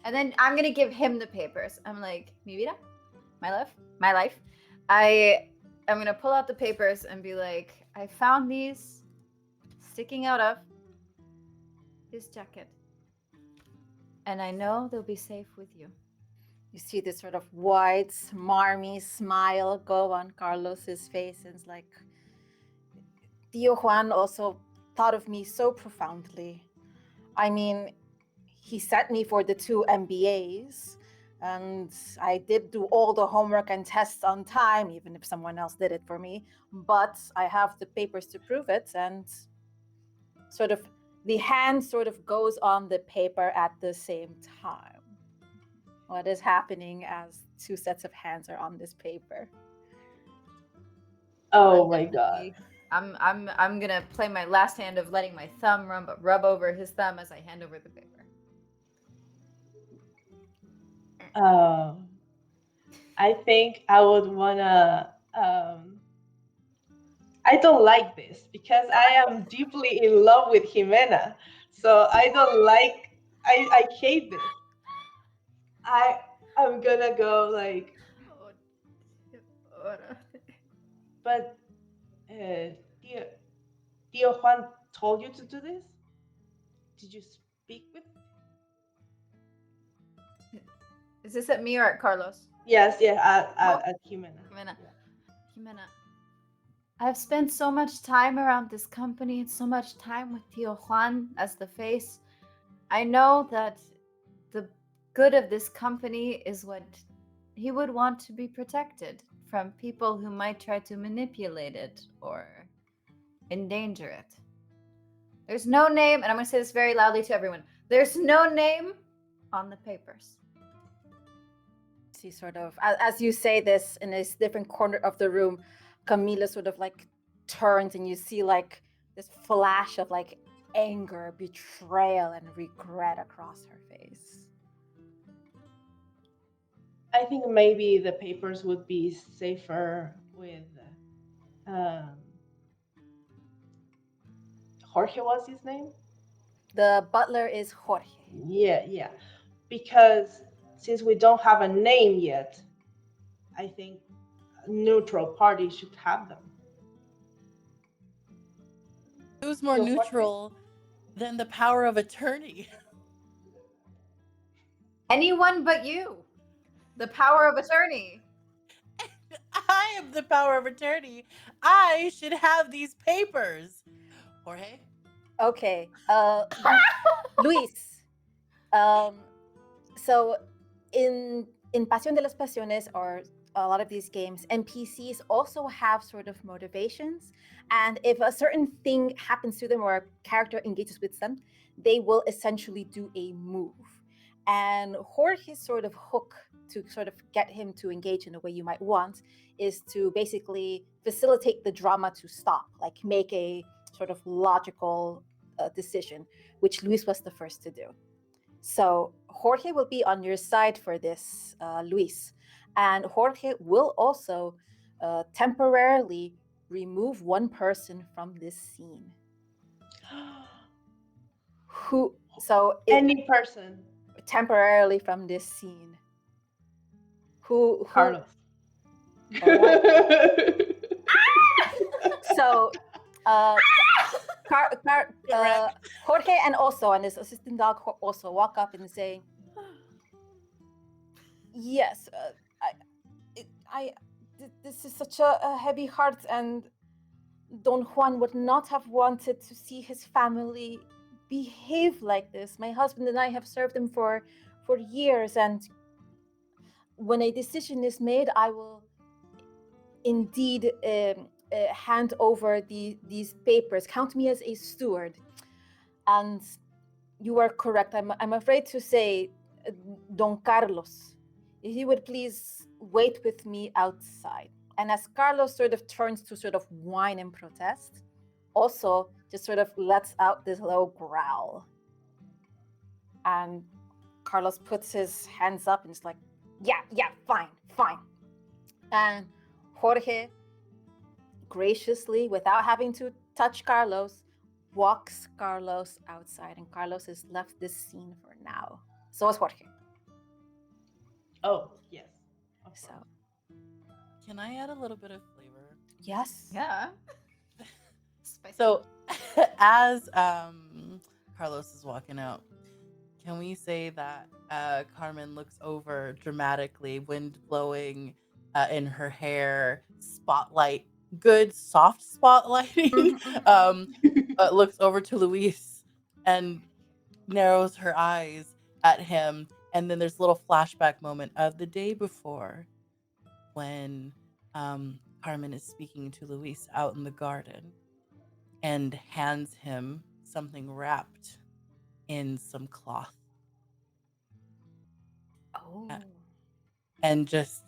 And then I'm going to give him the papers. I'm like, Mi vida? My life. I'm going to pull out the papers and be like, I found these sticking out of his jacket. And I know they'll be safe with you. You see this sort of wide, smarmy smile go on Carlos's face, and it's like, Tío Juan also thought of me so profoundly. I mean, he sent me for the 2 MBAs, and I did do all the homework and tests on time, even if someone else did it for me. But I have the papers to prove it, and sort of the hand sort of goes on the paper at the same time. What is happening as 2 sets of hands are on this paper? Oh my god. I'm gonna play my last hand of letting my thumb rub over his thumb as I hand over the paper. I think I would wanna. I don't like this because I am deeply in love with Jimena. So I don't like. I hate this. I'm gonna go like, but tío Juan told you to do this? Did you speak with? Is this at me or at Carlos? Yes, yeah, at Jimena. Jimena. Yeah. Jimena, I've spent so much time around this company and so much time with Tio Juan as the face. I know that the good of this company is what he would want to be protected from people who might try to manipulate it or endanger it. There's no name, and I'm going to say this very loudly to everyone. There's no name on the papers. See, sort of, as you say this in this different corner of the room, Camila sort of like turns and you see like this flash of like anger, betrayal, and regret across her face. I think maybe the papers would be safer with Jorge was his name? The butler is Jorge. Yeah. Because since we don't have a name yet, I think a neutral party should have them. Who's more Feel Jorge? neutral than the power of attorney? Anyone but you. The power of attorney. I am the power of attorney. I should have these papers. Jorge? Okay, Luis. So in Pasión de las Pasiones, or a lot of these games, NPCs also have sort of motivations, and if a certain thing happens to them or a character engages with them, they will essentially do a move. And Jorge's sort of hook to sort of get him to engage in the way you might want is to basically facilitate the drama to stop, like make a sort of logical decision, which Luis was the first to do. So Jorge will be on your side for this, Luis. And Jorge will also temporarily remove one person from this scene. Who? So Any person. temporarily from this scene. Who? Carlos. So, Jorge and his assistant dog also walk up and say, "Yes, this is such a heavy heart, and Don Juan would not have wanted to see his family behave like this. My husband and I have served him for years, and when a decision is made, I will indeed hand over these papers. Count me as a steward." And you are correct. I'm afraid to say, Don Carlos, if you would please wait with me outside. And as Carlos sort of turns to sort of whine and protest, also just sort of lets out this low growl. And Carlos puts his hands up and is like, yeah, fine. And Jorge graciously, without having to touch Carlos, walks Carlos outside, and Carlos has left this scene for now. So is Jorge. Oh, yes. So, Can I add a little bit of flavor? yes. Yeah. So, as Carlos is walking out, can we say that Carmen looks over dramatically, wind blowing in her hair, spotlight, good soft spotlighting, looks over to Luis and narrows her eyes at him. And then there's a little flashback moment of the day before when Carmen is speaking to Luis out in the garden and hands him something wrapped in some cloth. Oh. And just,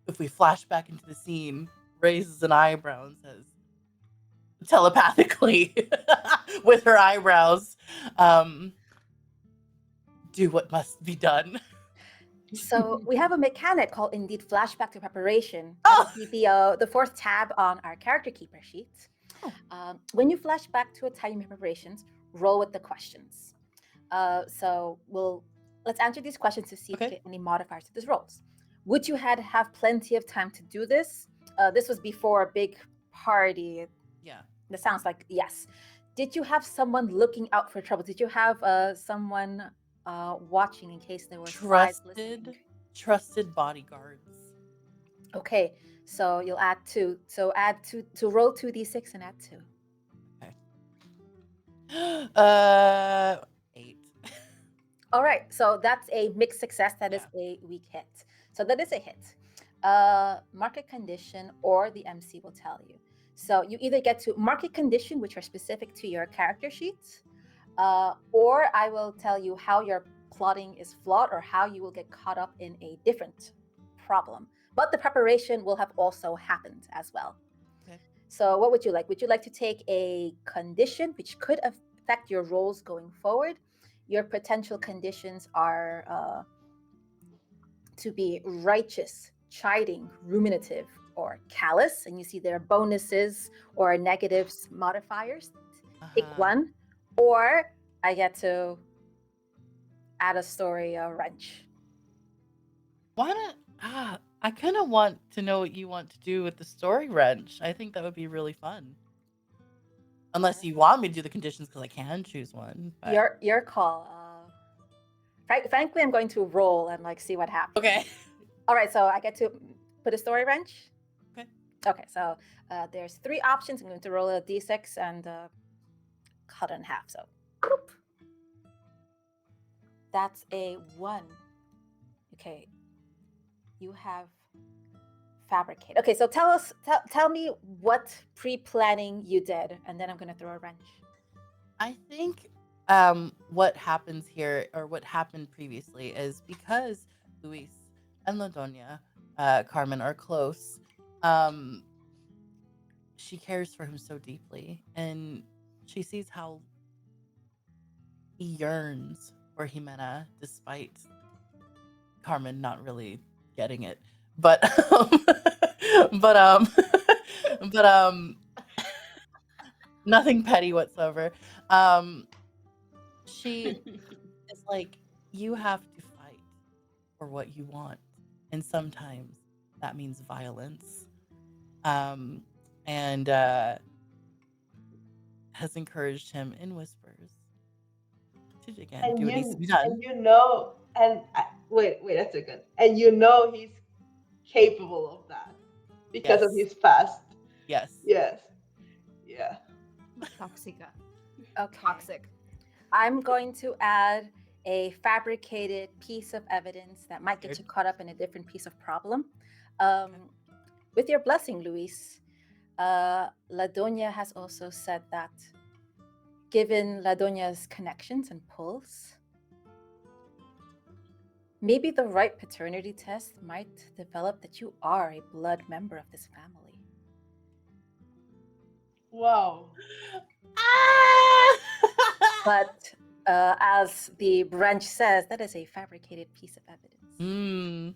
if we flash back into the scene, raises an eyebrow and says, telepathically, with her eyebrows, do what must be done. So we have a mechanic called Indeed Flashback to Preparation. Oh! The fourth tab on our character keeper sheet. When you flash back to a time in preparations, roll with the questions. So let's answer these questions to see if we get any modifiers to these rolls. Would you have plenty of time to do this? This was before a big party. Yeah. That sounds like yes. Did you have someone looking out for trouble? Did you have someone watching in case there were spies listening? Trusted bodyguards. Okay, so you'll add 2. So add 2 to roll 2d6 and add 2. Okay. 8. All right, so that's a mixed success. That is a weak hit. So that is a hit. Market condition or the MC will tell you. So you either get to market condition, which are specific to your character sheets, or I will tell you how your plotting is flawed or how you will get caught up in a different problem. But the preparation will have also happened as well. Okay. So what would you like? Would you like to take a condition which could affect your roles going forward? Your potential conditions are to be righteous, chiding, ruminative, or callous. And you see there are bonuses or negatives modifiers. Pick one. Or I get to add a story wrench. Why not? I kind of want to know what you want to do with the story wrench. I think that would be really fun. Unless you want me to do the conditions, because I can choose one. But... Your call. Frankly, I'm going to roll and see what happens. Okay. All right, so I get to put a story wrench. Okay. Okay, so there's 3 options. I'm going to roll a d6 and cut it in half. So, whoop. That's a 1. Okay, you have fabricate. Okay, so tell me what pre-planning you did, and then I'm going to throw a wrench. I think what happens here, or what happened previously, is because Luis and LaDoña, Carmen, are close, she cares for him so deeply, and she sees how he yearns for Jimena, despite Carmen not really getting it. But nothing petty whatsoever. She is like, you have to fight for what you want, and sometimes that means violence. And has encouraged him in whispers to again do what needs to be done. Wait a second. And he's capable of that because of his past. Yes. Yes. Yeah. Toxica. Okay. Toxic. I'm going to add a fabricated piece of evidence that might get you caught up in a different piece of problem. With your blessing, Luis, LaDoña has also said that given LaDoña's connections and pulls, maybe the right paternity test might develop that you are a blood member of this family. Wow. But as the branch says, that is a fabricated piece of evidence.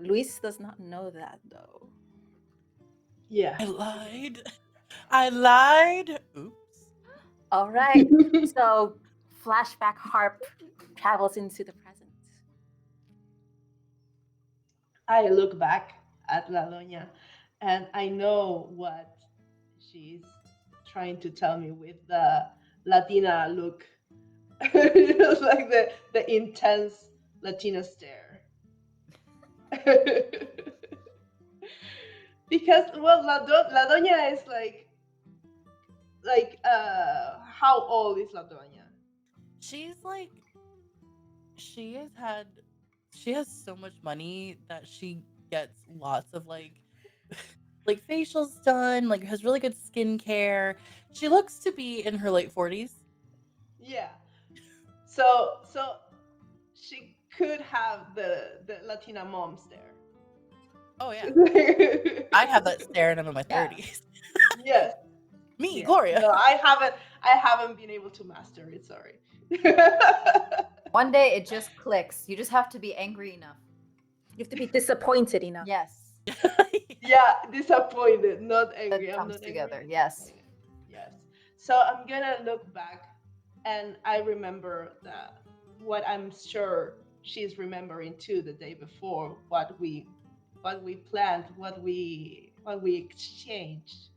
Luis does not know that, though. Yeah. I lied. Oops. All right. So flashback harp travels into the present. I look back at LaDoña and I know what she's trying to tell me with the Latina look. Just like the intense Latina stare. Because LaDoña is how old is LaDoña? She's like, she has so much money that she gets lots of like facials done, has really good skincare. She looks to be in her late 40s. Yeah. So she could have the Latina mom stare. Oh yeah. I have that stare and I'm in my 30s. Yes. Me, yeah. Gloria. No, I haven't been able to master it, sorry. One day it just clicks. You just have to be angry enough. You have to be disappointed enough. Yes. Yeah, disappointed, not angry. It comes together, angry. yes. Yes. So I'm gonna look back and I remember what I'm sure she's remembering too the day before, what we planned, what we exchanged.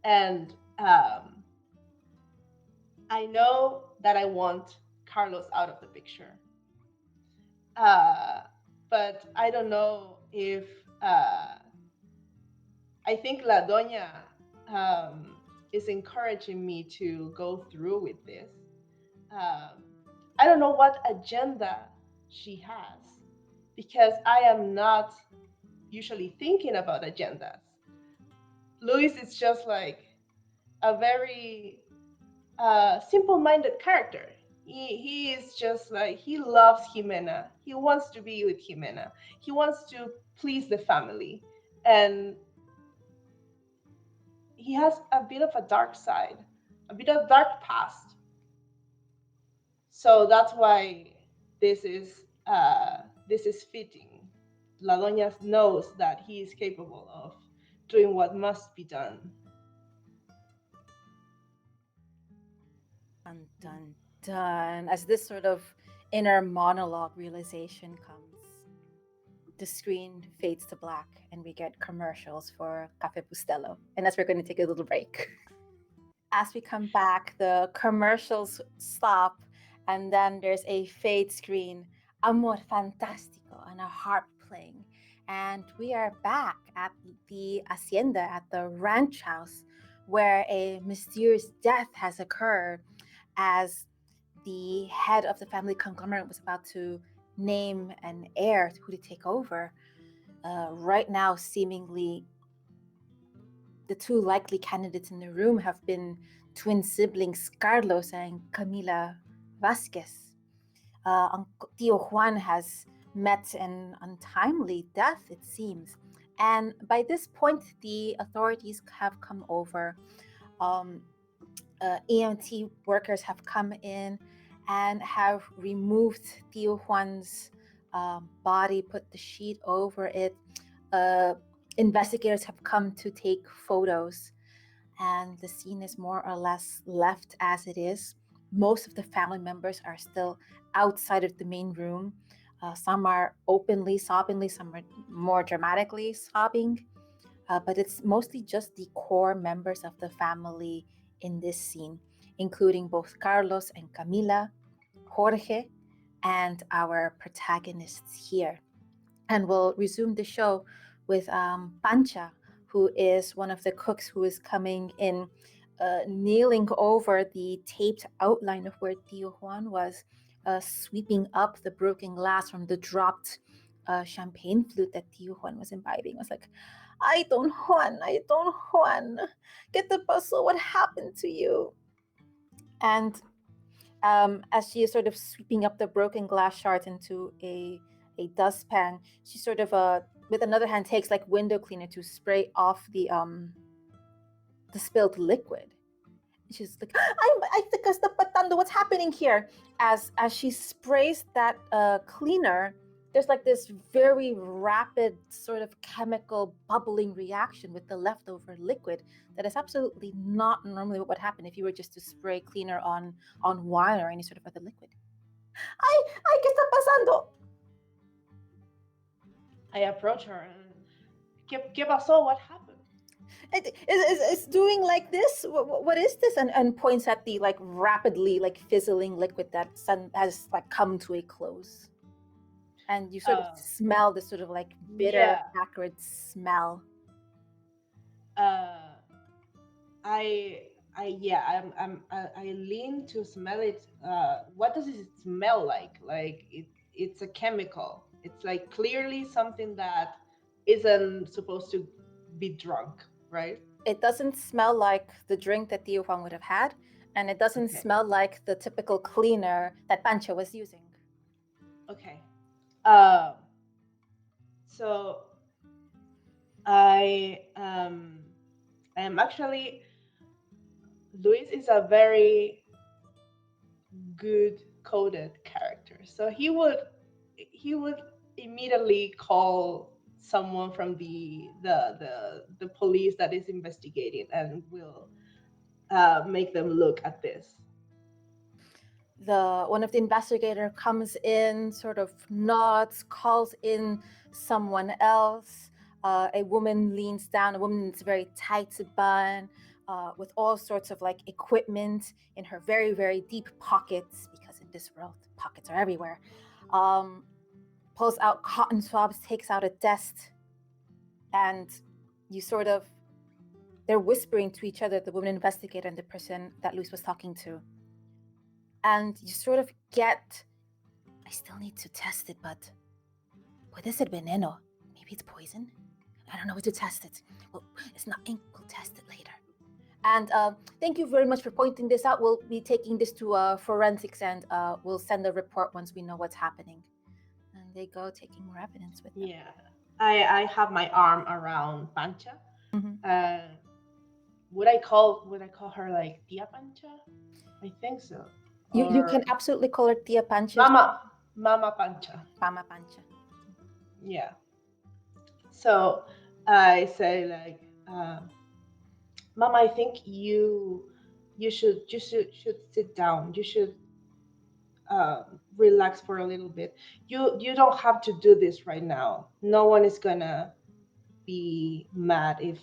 And um, I know that I want Carlos out of the picture, uh, but I don't know if I think La Doña um, is encouraging me to go through with this. Um, I don't know what agenda she has because I am not usually thinking about agendas. Luis is just like a very simple-minded character. He is just like he loves Jimena. He wants to be with Jimena. He wants to please the family, and he has a bit of a dark side, a bit of dark past. So that's why this is this is fitting. La Doña knows that he is capable of doing what must be done. Dun, dun, dun. As this sort of inner monologue realization comes, the screen fades to black and we get commercials for Cafe Bustelo. And as we're going to take a little break. As we come back, the commercials stop and then there's a fade screen, Amor Fantastico, and a harp playing. And we are back at the hacienda, at the ranch house, where a mysterious death has occurred as the head of the family conglomerate was about to name an heir who to take over. Right now, seemingly, the two likely candidates in the room have been twin siblings Carlos and Camila Vasquez. Tio Juan has met an untimely death, it seems. And by this point, the authorities have come over. EMT workers have come in and have removed Tio Juan's body, put the sheet over it. Investigators have come to take photos, and the scene is more or less left as it is. Most of the family members are still outside of the main room. Some are openly sobbing, some are more dramatically sobbing, but it's mostly just the core members of the family in this scene, including both Carlos and Camila, Jorge, and our protagonists here. And we'll resume the show with Pancha, who is one of the cooks who is coming in, kneeling over the taped outline of where Tio Juan was, sweeping up the broken glass from the dropped champagne flute that Tio Juan was imbibing. I was like, I don't Juan. Get the puzzle, what happened to you? And as she is sort of sweeping up the broken glass shards into a dustpan, she sort of with another hand takes like window cleaner to spray off the spilled liquid. She's like, I think I'm patando. What's happening here? As she sprays that cleaner, there's like this very rapid sort of chemical bubbling reaction with the leftover liquid that is absolutely not normally what would happen if you were just to spray cleaner on wine or any sort of other liquid. Ay, ¿qué está pasando? I approach her and ¿Qué pasó? What happened? It's doing like this. What is this? And points at the like rapidly like fizzling liquid that has like come to a close. And you sort of smell this sort of like bitter, acrid smell. I lean to smell it. What does it smell like? Like it's a chemical. It's like clearly something that isn't supposed to be drunk, right? It doesn't smell like the drink that Tio Juan would have had, and it doesn't smell like the typical cleaner that Pancho was using. Okay. So I am actually, Luis is a very good coded character, so he would immediately call someone from the police that is investigating and will make them look at this. One of the investigator comes in, sort of nods, calls in someone else. A woman leans down, a woman in a very tight bun, with all sorts of like equipment in her very, very deep pockets, because in this world, pockets are everywhere. Pulls out cotton swabs, takes out a desk, and you sort of, they're whispering to each other, the woman investigator and the person that Luis was talking to. And you sort of get, I still need to test it, but puede ser veneno. Maybe it's poison. I don't know where to test it. Well, it's not ink. We'll test it later. And thank you very much for pointing this out. We'll be taking this to forensics, and we'll send a report once we know what's happening. And they go taking more evidence with them. Yeah, I have my arm around Pancha. Mhm. Would I call her like Tia Pancha? I think so. You Or can absolutely call her Tia Pancha. Mama Pancha. Mama Pancha. Yeah. So I say like, Mama, I think you should sit down. You should relax for a little bit. You don't have to do this right now. No one is gonna be mad if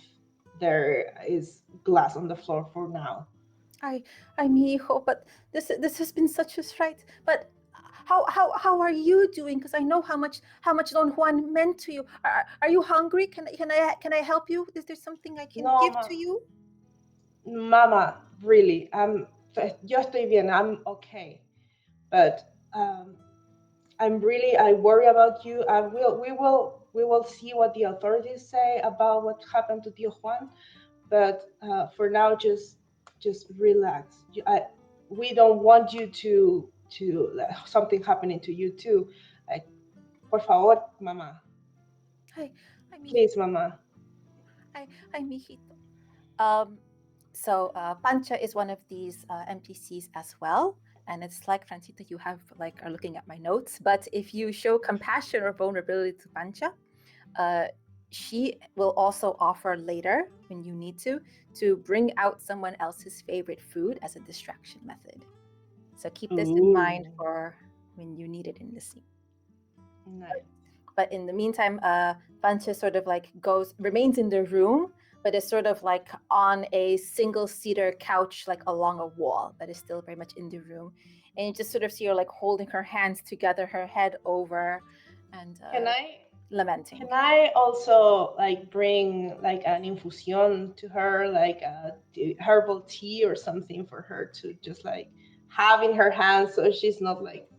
there is glass on the floor for now. Mi hijo, but this has been such a fright. But how are you doing? Because I know how much Don Juan meant to you. Are you hungry? Can I help you? Is there something I can No, give to you? Mama, really, yo estoy bien. I'm okay, but I worry about you. We will see what the authorities say about what happened to Tio Juan. But for now, just relax. We don't want you to something happening to you too. Like, por favor, Mama. Ay, Please, Mama. Ay, mijito. So Pancha is one of these NPCs as well. And it's like, Francita, you are looking at my notes. But if you show compassion or vulnerability to Pancha, she will also offer later, when you need to bring out someone else's favorite food as a distraction method. So keep this in mind Ooh. for when you need it in the scene. Nice. But in the meantime, Pancha sort of remains in the room, but is sort of like on a single-seater couch, like along a wall, but is still very much in the room. And you just sort of see her like holding her hands together, her head over, and lamenting. Can I also like bring like an infusion to her, like a herbal tea or something for her to just like have in her hands, so she's not like,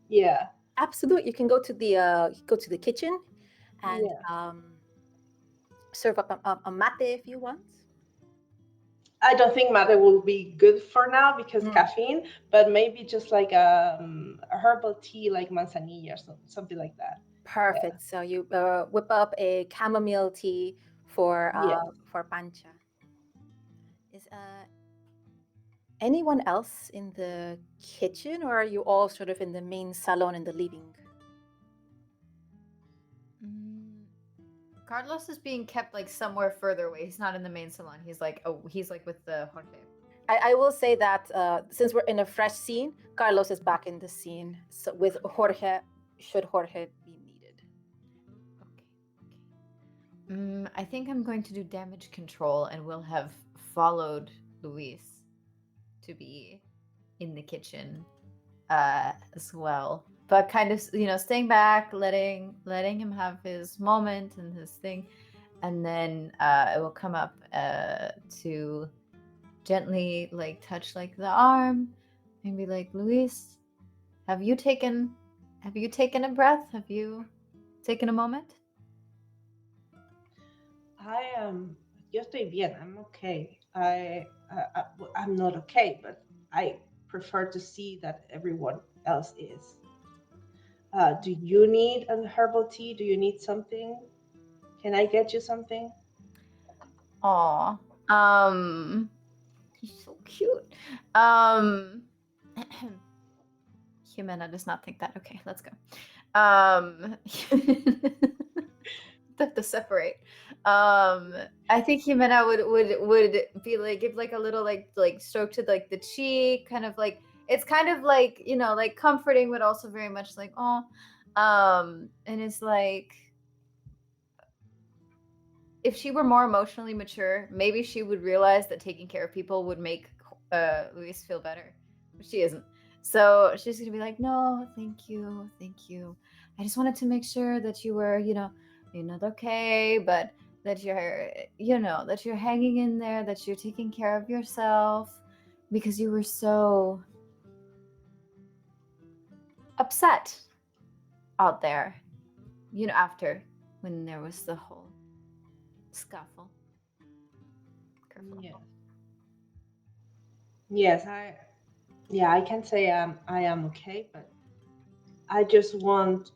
yeah. Absolutely, you can go to the kitchen and serve up a mate if you want. I don't think mate will be good for now because caffeine, but maybe just like a herbal tea, like manzanilla or something like that. Perfect. Yeah. So you whip up a chamomile tea for Pancha. Is anyone else in the kitchen, or are you all sort of in the main salon in the living? Carlos is being kept like somewhere further away. He's not in the main salon. He's like with the Jorge. I will say that since we're in a fresh scene, Carlos is back in the scene with Jorge, should Jorge be needed. Okay. I think I'm going to do damage control, and we'll have followed Luis to be in the kitchen as well. But kind of, staying back, letting him have his moment and his thing, and then it will come up to gently like touch like the arm and be like, Luis, have you taken a breath? Have you taken a moment? I am. Yo estoy bien. I'm okay. I'm not okay, but I prefer to see that everyone else is. Do you need a herbal tea? Do you need something? Can I get you something? Aw. He's so cute. Jimena does not think that. Okay, let's go. The separate. I think Jimena would be like, give like a little like stroke to like the cheek, kind of like, it's kind of like, like comforting, but also very much like, oh, and it's like, if she were more emotionally mature, maybe she would realize that taking care of people would make Luis feel better, but she isn't. So she's gonna be like, no, thank you, thank you. I just wanted to make sure that you were, you're not okay, but that you're, that you're hanging in there, that you're taking care of yourself, because you were so upset out there, after when there was the whole scuffle. Careful. Yes, I can say I am okay, but I just want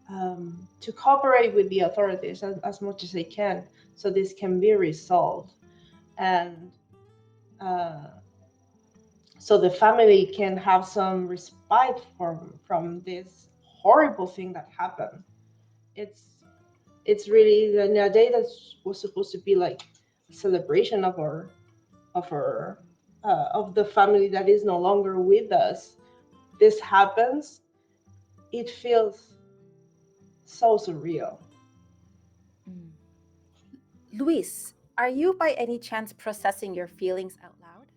to cooperate with the authorities as much as I can, so this can be resolved, and so the family can have some respite from this horrible thing that happened. It's really a day that was supposed to be like a celebration of the family that is no longer with us. This happens. It feels so surreal. Luis, are you by any chance processing your feelings out loud?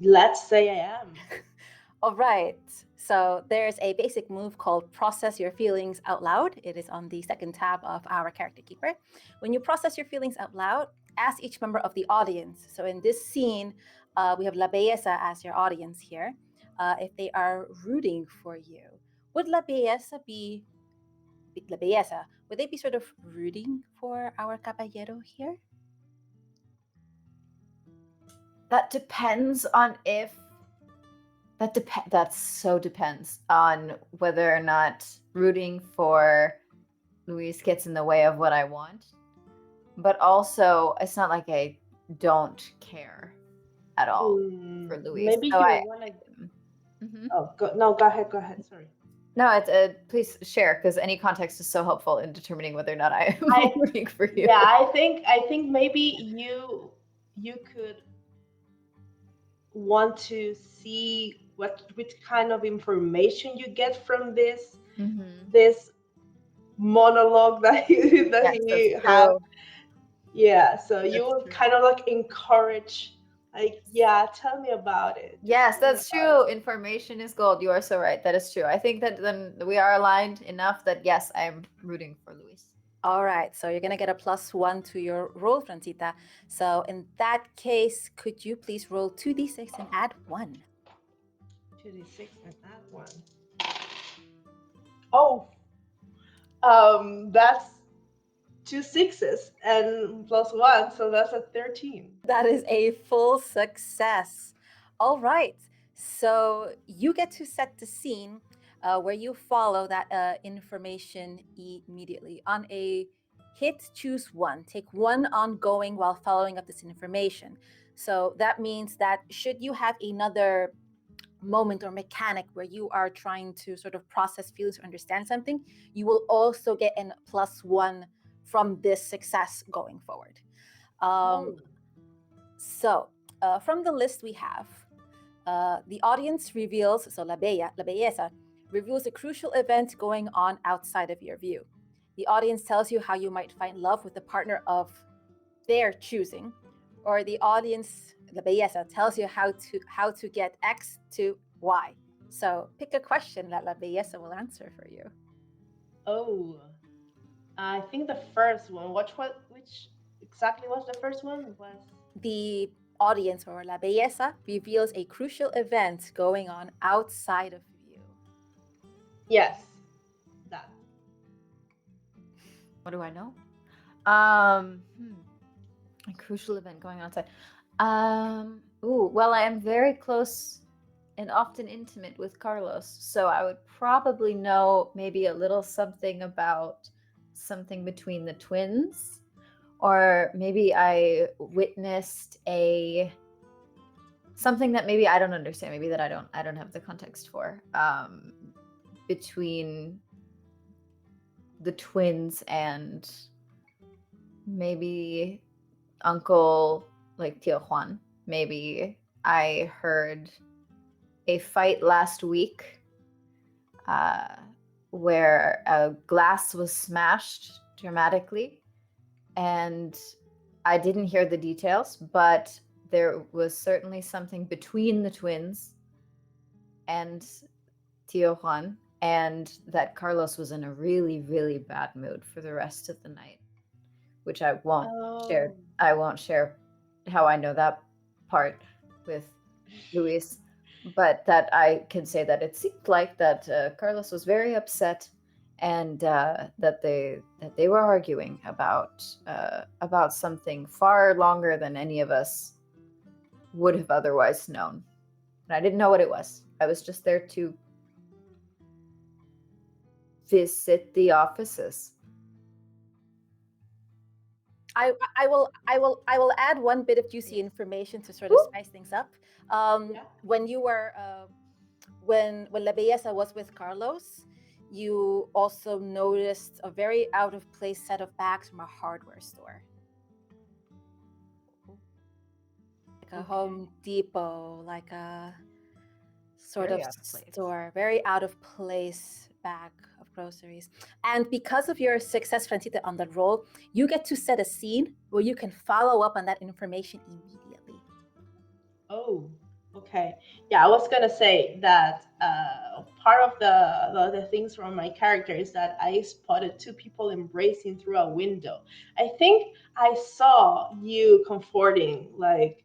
Let's say I am. All right. So there's a basic move called Process Your Feelings Out Loud. It is on the second tab of our Character Keeper. When you process your feelings out loud, ask each member of the audience. So in this scene, we have La Belleza as your audience here. If they are rooting for you, would La Belleza be La Belleza? Would they be sort of rooting for our caballero here? That depends on if that so depends on whether or not rooting for Luis gets in the way of what I want. But also, it's not like I don't care at all for Luis. Maybe so you want to. Oh, go ahead. Sorry. No, it's please share, because any context is so helpful in determining whether or not I am rooting for you. Yeah, I think maybe you could want to see which kind of information you get from this monologue that he had. Yeah, so you would kind of like encourage, like, yeah, tell me about it. Yes, that's true. Information is gold. You are so right. That is true. I think that then we are aligned enough that yes, I'm rooting for Luis. All right, so you're gonna get a +1 to your roll, Francita. So in that case, could you please roll 2d6 and add 1? 2d6 and add 1. Oh, that's 2 6s and +1, so that's a 13. That is a full success. All right, so you get to set the scene where you follow that information immediately. On a hit, choose one. Take one ongoing while following up this information. So that means that should you have another moment or mechanic where you are trying to sort of process feelings or understand something, you will also get an +1 from this success going forward. So from the list we have, the audience reveals, so La Belleza reveals a crucial event going on outside of your view. The audience tells you how you might find love with a partner of their choosing, or the audience, La Belleza, tells you how to get X to Y. So pick a question that La Belleza will answer for you. Oh, I think the first one. Which exactly was the first one? The audience, or La Belleza, reveals a crucial event going on outside of you. Yes, that. What do I know? A crucial event going on outside. Well, I am very close and often intimate with Carlos, so I would probably know maybe a little something about something between the twins, or maybe I witnessed something that maybe I don't understand, maybe that I don't have the context for, between the twins and maybe Uncle, like Tio Juan. Maybe I heard a fight last week where a glass was smashed dramatically, and I didn't hear the details, but there was certainly something between the twins and Tio Juan, and that Carlos was in a really, really bad mood for the rest of the night, which I won't share. Oh. I won't share how I know that part with Luis, but that I can say that it seemed like that Carlos was very upset, and that they were arguing about something far longer than any of us would have otherwise known. And I didn't know what it was. I was just there to visit the offices. I will add one bit of juicy information to sort of spice things up. Yeah. When you were when La Belleza was with Carlos, you also noticed a very out of place set of bags from a hardware store, like a Okay. Home Depot, like a sort Very of out of place. store, very out of place bag of groceries. And because of your success, Francita, on that role, you get to set a scene where you can follow up on that information immediately. Oh, okay. Yeah, I was gonna say that part of the things from my character is that I spotted two people embracing through a window. I think I saw you comforting like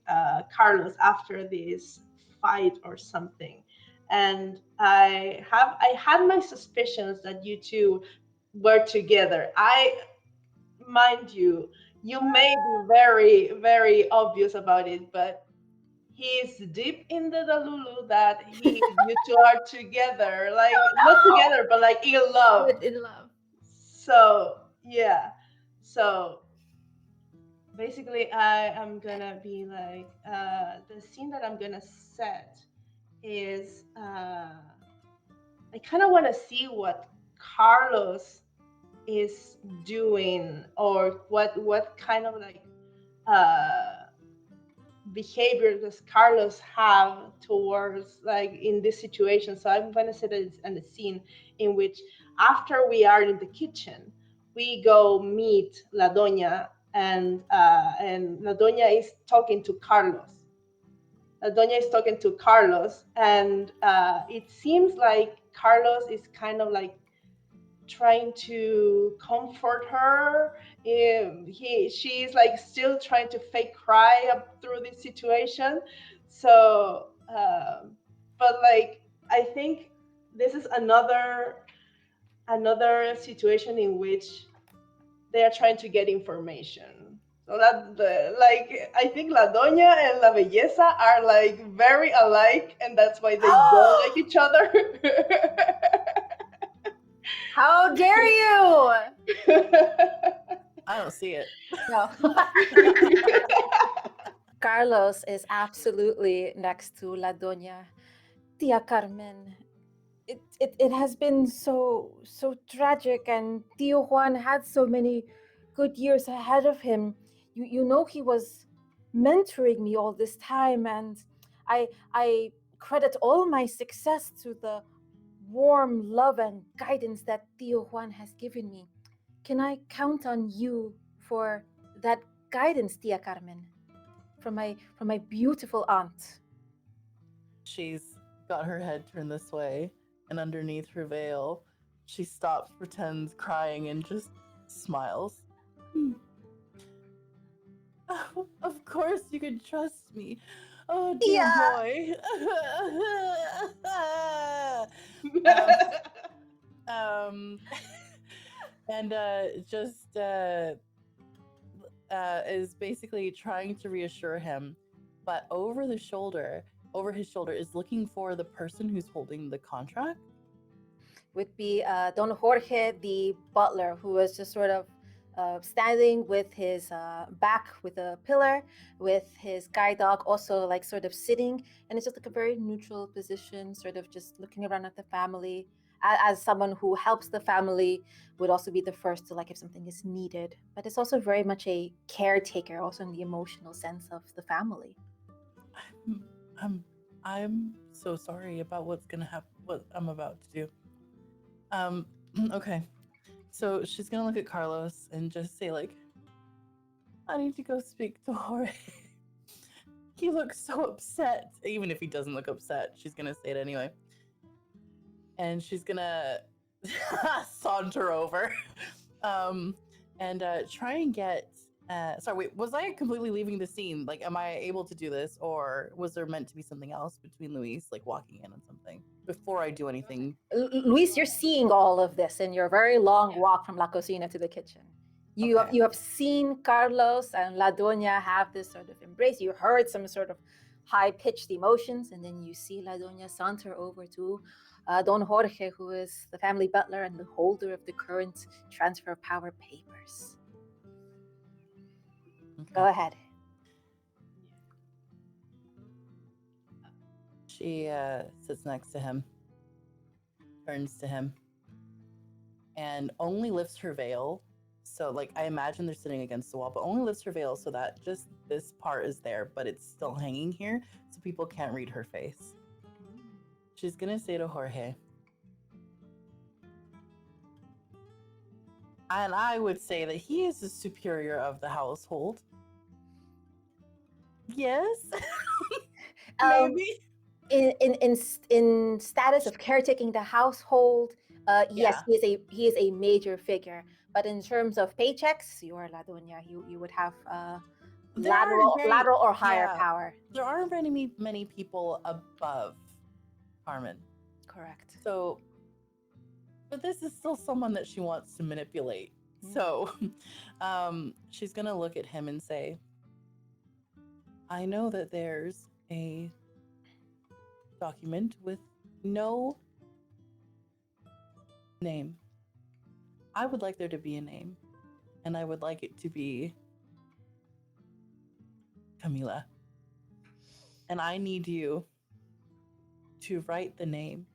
Carlos after this fight or something, and I had my suspicions that you two were together. Mind you, you may be very very obvious about it, but he's deep in the Lulu that you two are together, like not together, but like in love. But in love. So yeah, so basically, I am gonna be like the scene that I'm gonna set is I kind of want to see what Carlos is doing or what kind of like uh behavior does Carlos have towards like in this situation. So I'm going to set it in a scene in which after we are in the kitchen, we go meet La Doña, and La Doña is talking to Carlos. La Doña is talking to Carlos, and it seems like Carlos is kind of like trying to comfort her. She's like still trying to fake cry up through this situation. So but like I think this is another situation in which they are trying to get information. So that the like I think La Doña and La Belleza are like very alike, and that's why they don't like each other. How dare you? I don't see it. No. Carlos is absolutely next to La Doña. Tia Carmen, it has been so tragic, and Tio Juan had so many good years ahead of him. You know he was mentoring me all this time, and I credit all my success to the warm love and guidance that Tio Juan has given me. Can I count on you for that guidance, Tia Carmen? From my beautiful aunt. She's got her head turned this way, and underneath her veil, she stops, pretends crying, and just smiles. Oh, of course you can trust me. Oh, dear boy. um, and just is basically trying to reassure him, but over his shoulder, is looking for the person who's holding the contract. Would be Don Jorge, the butler, who was just sort of standing with his back with a pillar, with his guide dog also like sort of sitting, and it's just like a very neutral position, sort of just looking around at the family. As someone who helps the family, would also be the first to like if something is needed. But it's also very much a caretaker, also in the emotional sense of the family. I'm so sorry about what's gonna happen. What I'm about to do. Okay. So she's gonna look at Carlos and just say, like, I need to go speak to Jorge. He looks so upset. Even if he doesn't look upset, she's gonna say it anyway. And she's gonna saunter over and try and get. Sorry, wait, was I completely leaving the scene? Like, am I able to do this, or was there meant to be something else between Luis, like walking in on something before I do anything? Luis, you're seeing all of this in your very long Yeah. walk from La Cocina to the kitchen. You Okay. have seen Carlos and La Doña have this sort of embrace. You heard some sort of high-pitched emotions, and then you see La Doña saunter over to Don Jorge, who is the family butler and the holder of the current transfer of power papers. Okay. Go ahead. She sits next to him, turns to him, and only lifts her veil. So, like, I imagine they're sitting against the wall, but only lifts her veil so that just this part is there, but it's still hanging here, so people can't read her face. She's gonna say to Jorge, and I would say that he is the superior of the household. Yes? Maybe? In status of caretaking the household, yes, Yeah. he is a major figure. But in terms of paychecks, you are La Doña. You would have There aren't lateral or higher yeah. power. There aren't many people above Carmen. Correct. So, but this is still someone that she wants to manipulate. So, she's gonna look at him and say, I know that there's a document with no name. I would like there to be a name, and I would like it to be Camila. And I need you to write the name,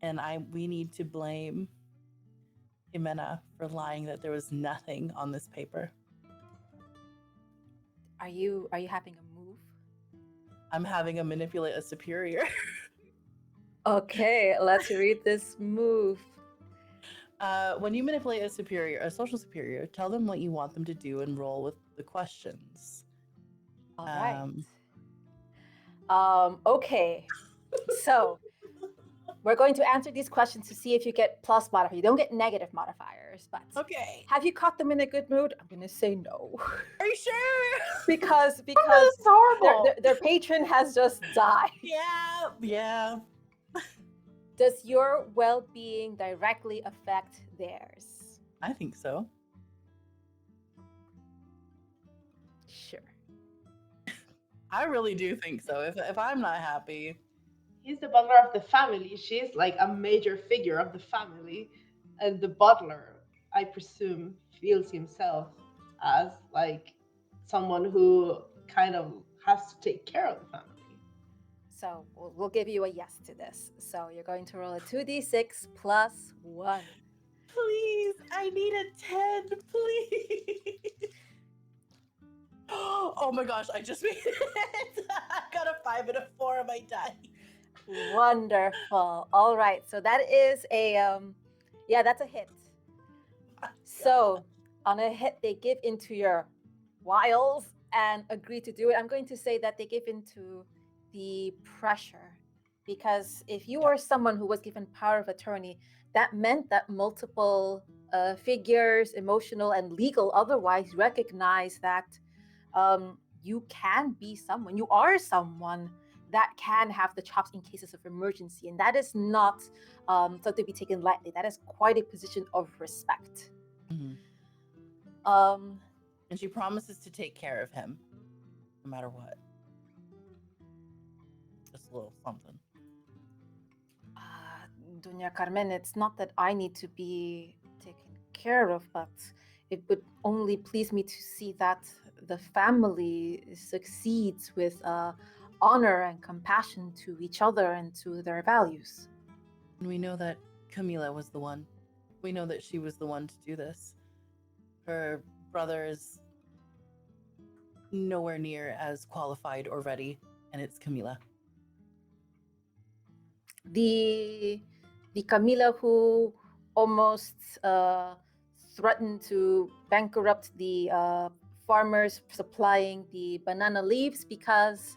and we need to blame Jimena for lying that there was nothing on this paper. Are you having a move? I'm having a manipulate a superior. Okay, let's read this move. When you manipulate a social superior, tell them what you want them to do and roll with the questions. All right. Okay. So we're going to answer these questions to see if you get plus modifier. You don't get negative modifiers, but Okay. have you caught them in a good mood? I'm gonna say no. Are you sure? because It's horrible. their patron has just died. Yeah. Does your well-being directly affect theirs? I think so. Sure. I really do think so. If I'm not happy, He's the butler of the family. She's like a major figure of the family. And the butler, I presume, feels himself as like someone who kind of has to take care of the family. So we'll give you a yes to this. So you're going to roll a 2d6 plus 1. please, I need a 10, please. Oh my gosh, I just made it. I got a 5 and a 4 on my die. Wonderful. All right. So that is a that's a hit. So on a hit, they give into your wiles and agree to do it. I'm going to say that they give into the pressure, because if you are someone who was given power of attorney, that meant that multiple figures, emotional and legal otherwise, recognize that you can be someone, you are someone that can have the chops in cases of emergency. And that is not something to be taken lightly. That is quite a position of respect. Mm-hmm. And she promises to take care of him, no matter what. Just a little something. Doña Carmen, it's not that I need to be taken care of, but it would only please me to see that the family succeeds with honor and compassion to each other and to their values. And we know that Camila was the one. We know that she was the one to do this. Her brother is nowhere near as qualified or ready, and it's Camila. The the Camila who almost threatened to bankrupt the farmers supplying the banana leaves because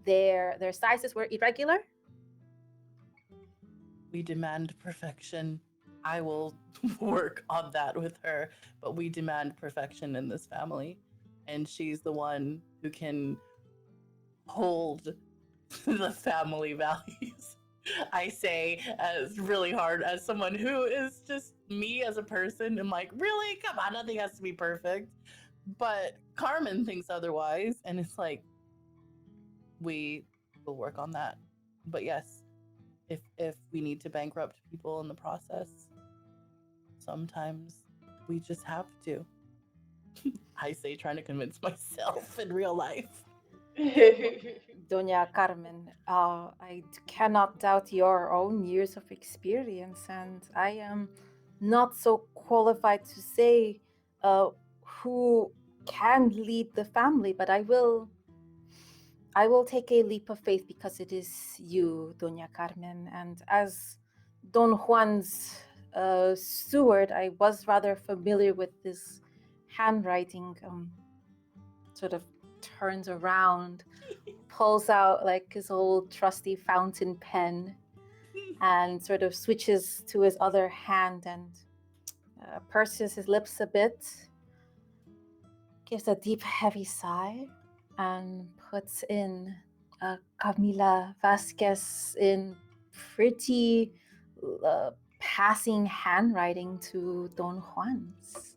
their sizes were irregular. We demand perfection. I will work on that with her, but we demand perfection in this family. And she's the one who can hold the family values. I say as really hard as someone who is just me as a person. I'm like, really? Come on, nothing has to be perfect. But Carmen thinks otherwise, and it's like, we will work on that. But yes, if we need to bankrupt people in the process, sometimes we just have to. I say trying to convince myself in real life. Doña Carmen, I cannot doubt your own years of experience, and I am not so qualified to say who can lead the family, but I will take a leap of faith because it is you, Doña Carmen, and as Don Juan's steward, I was rather familiar with this handwriting. Sort of turns around, pulls out like his old trusty fountain pen, and sort of switches to his other hand and purses his lips a bit, gives a deep, heavy sigh, and puts in Camila Vasquez in pretty passing handwriting to Don Juan's.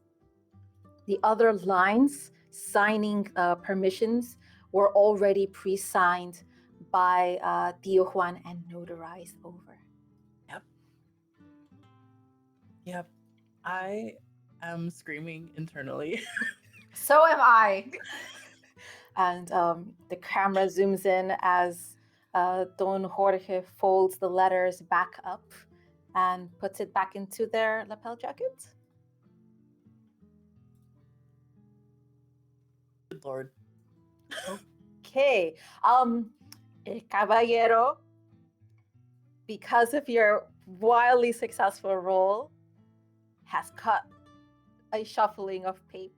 The other lines signing permissions were already pre-signed by Tío Juan and notarized over. Yep. I am screaming internally. So am I. And the camera zooms in as Don Jorge folds the letters back up and puts it back into their lapel jacket. Good Lord. Okay. Caballero, because of your wildly successful role, has cut a shuffling of papers.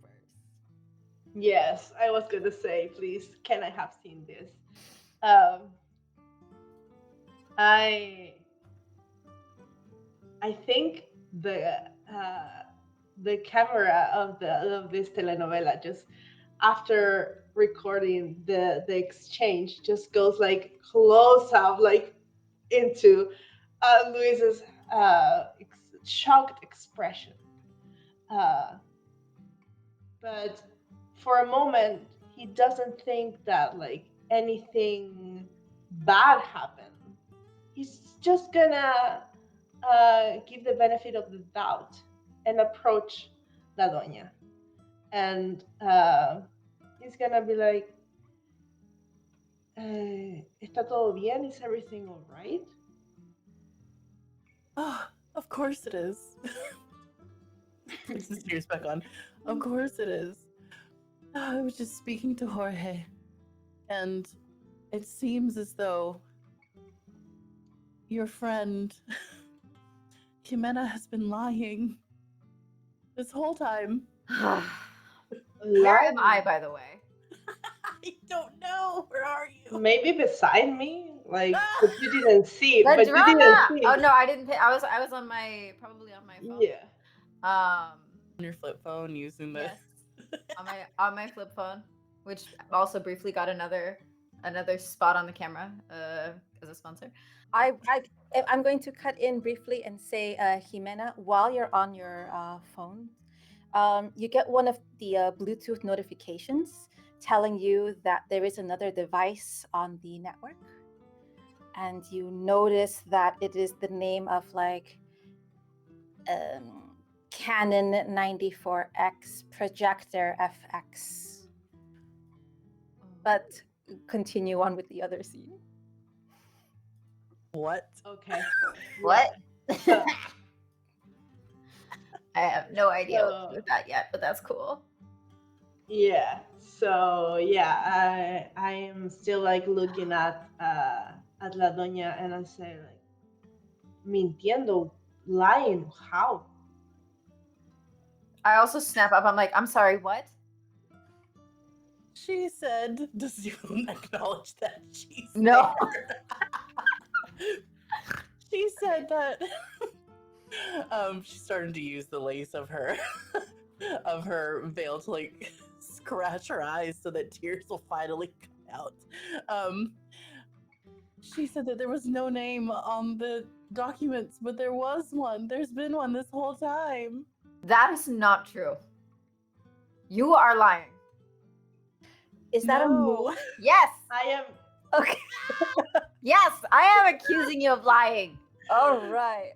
Yes, I was gonna say, please, can I have seen this? I think the camera of this telenovela just after recording the exchange just goes like close up like into Luis's shocked expression. But for a moment, he doesn't think that like anything bad happened. He's just gonna give the benefit of the doubt and approach La Doña. And he's gonna be like, ¿Está todo bien? Is everything all right? Oh, of course it is. Puts his ears back on. Of course it is. I was just speaking to Jorge, and it seems as though your friend Jimena has been lying this whole time. Where am I, by the way? I don't know. Where are you? Maybe beside me, like, but you didn't see. The But you drama. didn't see. Oh no, I didn't pay. I was on my probably on my phone. Yeah. On your flip phone using the Yes. on my flip phone, which also briefly got another spot on the camera as a sponsor. I'm going to cut in briefly and say, Jimena, while you're on your phone, you get one of the Bluetooth notifications telling you that there is another device on the network. And you notice that it is the name of like Canon 94X Projector FX. But continue on with the other scene. what? Okay. What? So, I have no idea what to So- do with that yet, but that's cool. yeah. So yeah, I am still like looking at La Doña, and I say like, mintiendo, lying. How? I also snap up. I'm like, I'm sorry, what? She said, does you acknowledge that she's No. there? She said that she's starting to use the lace of her of her veil to like scratch her eyes so that tears will finally come out. She said that there was no name on the documents, but there was one. There's been one this whole time. That is not true. You are lying. Is that a move? No. Yes. I am. Okay. Yes, I am accusing you of lying. All right.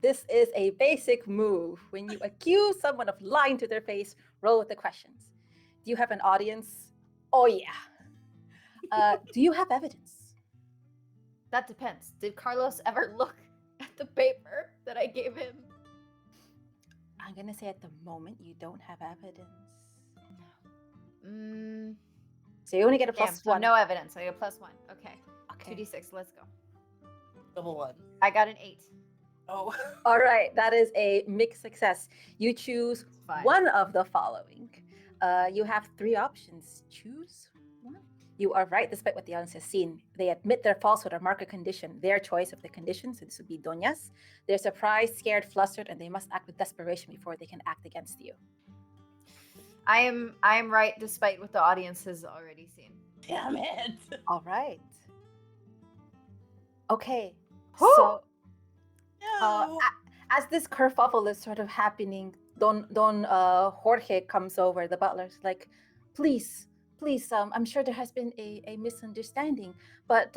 This is a basic move. When you accuse someone of lying to their face, roll with the questions. Do you have an audience? Oh, yeah. Do you have evidence? That depends. Did Carlos ever look at the paper that I gave him? I'm going to say at the moment you don't have evidence. So you only get a Damn, plus so one. no evidence. I get a +1. Okay. Okay. 2d6. Let's go. Double one. I got an 8. Oh. All right. That is a mixed success. You choose Fine. one of the following. You have 3 options. Choose one. You are right, despite what the audience has seen. They admit their falsehood or mark a condition, their choice of the condition. So this would be Doña's. They're surprised, scared, flustered, and they must act with desperation before they can act against you. I am right despite what the audience has already seen. Damn it. All right. Okay. Whew. So No. as this kerfuffle is sort of happening, Don Jorge comes over, the butler's like, please, I'm sure there has been a misunderstanding, but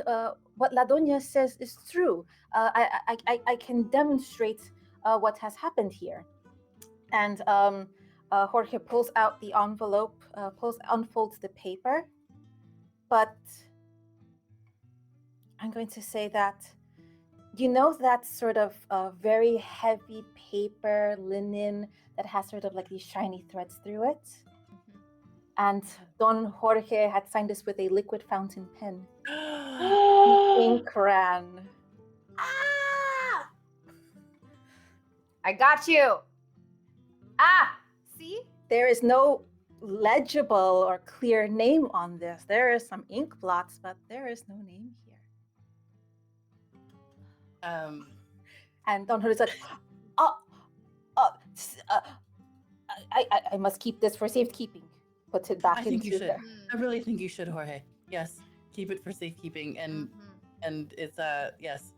what La Doña says is true. I can demonstrate what has happened here. And Jorge pulls out the envelope, unfolds the paper, but I'm going to say that, you know, that sort of very heavy paper, linen, that has sort of like these shiny threads through it? And Don Jorge had signed this with a liquid fountain pen. Ink ran. Ah! I got you. Ah, see? There is no legible or clear name on this. There is some ink blots, but there is no name here. And Don Jorge's like, I must keep this for safekeeping. Puts it back I think you into should. there. I really think you should, Jorge. Yes. Keep it for safekeeping and it's yes.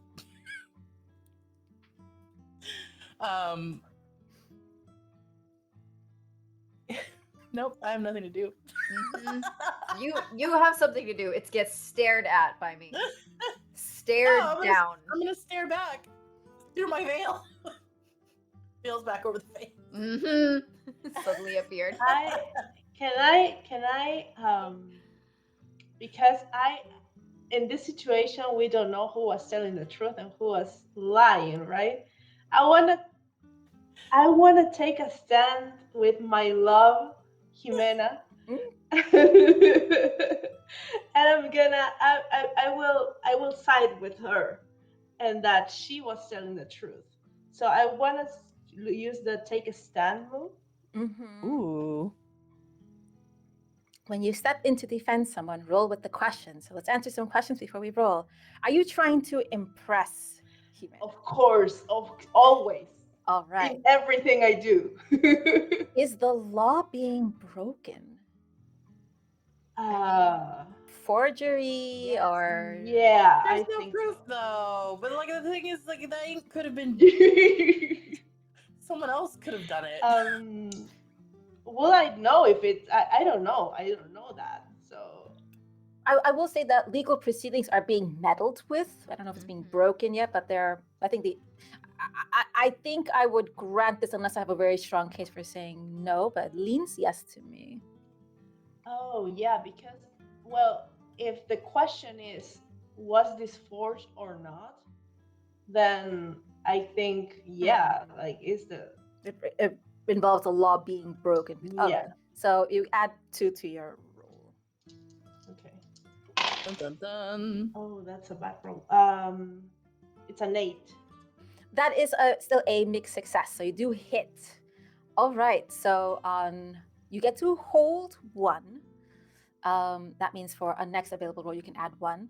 Nope, I have nothing to do. You have something to do. It's get stared at by me. Stared down. I'm gonna stare back through my veil. Veil's back over the face. Suddenly appeared. Can I because in this situation we don't know who was telling the truth and who was lying, right? I wanna take a stand with my love, Jimena. And I will side with her and that she was telling the truth. So I want to use the take a stand move. Mm-hmm. Ooh. When you step in to defend someone, roll with the questions. So let's answer some questions before we roll. Are you trying to impress Jimena? Of course, always. All right. In everything I do. Is the law being broken? Forgery Yes. or Yeah, There's I no think proof so. though. But like the thing is, like that ink could have been someone else could have done it. Will I know if it's? I don't know. I don't know that. So I will say that legal proceedings are being meddled with. I don't know if it's being broken yet, but I think I would grant this unless I have a very strong case for saying no, but it leans yes to me. oh yeah, because well, if the question is was this forged or not, then I think yeah, like is the It involves a law being broken. Okay. Yeah. So you add 2 to your roll. okay. Dun, dun, dun. Oh, that's a bad roll. It's an 8. That is still a mixed success. So you do hit. All right. So you get to hold 1. That means for a next available roll, you can add 1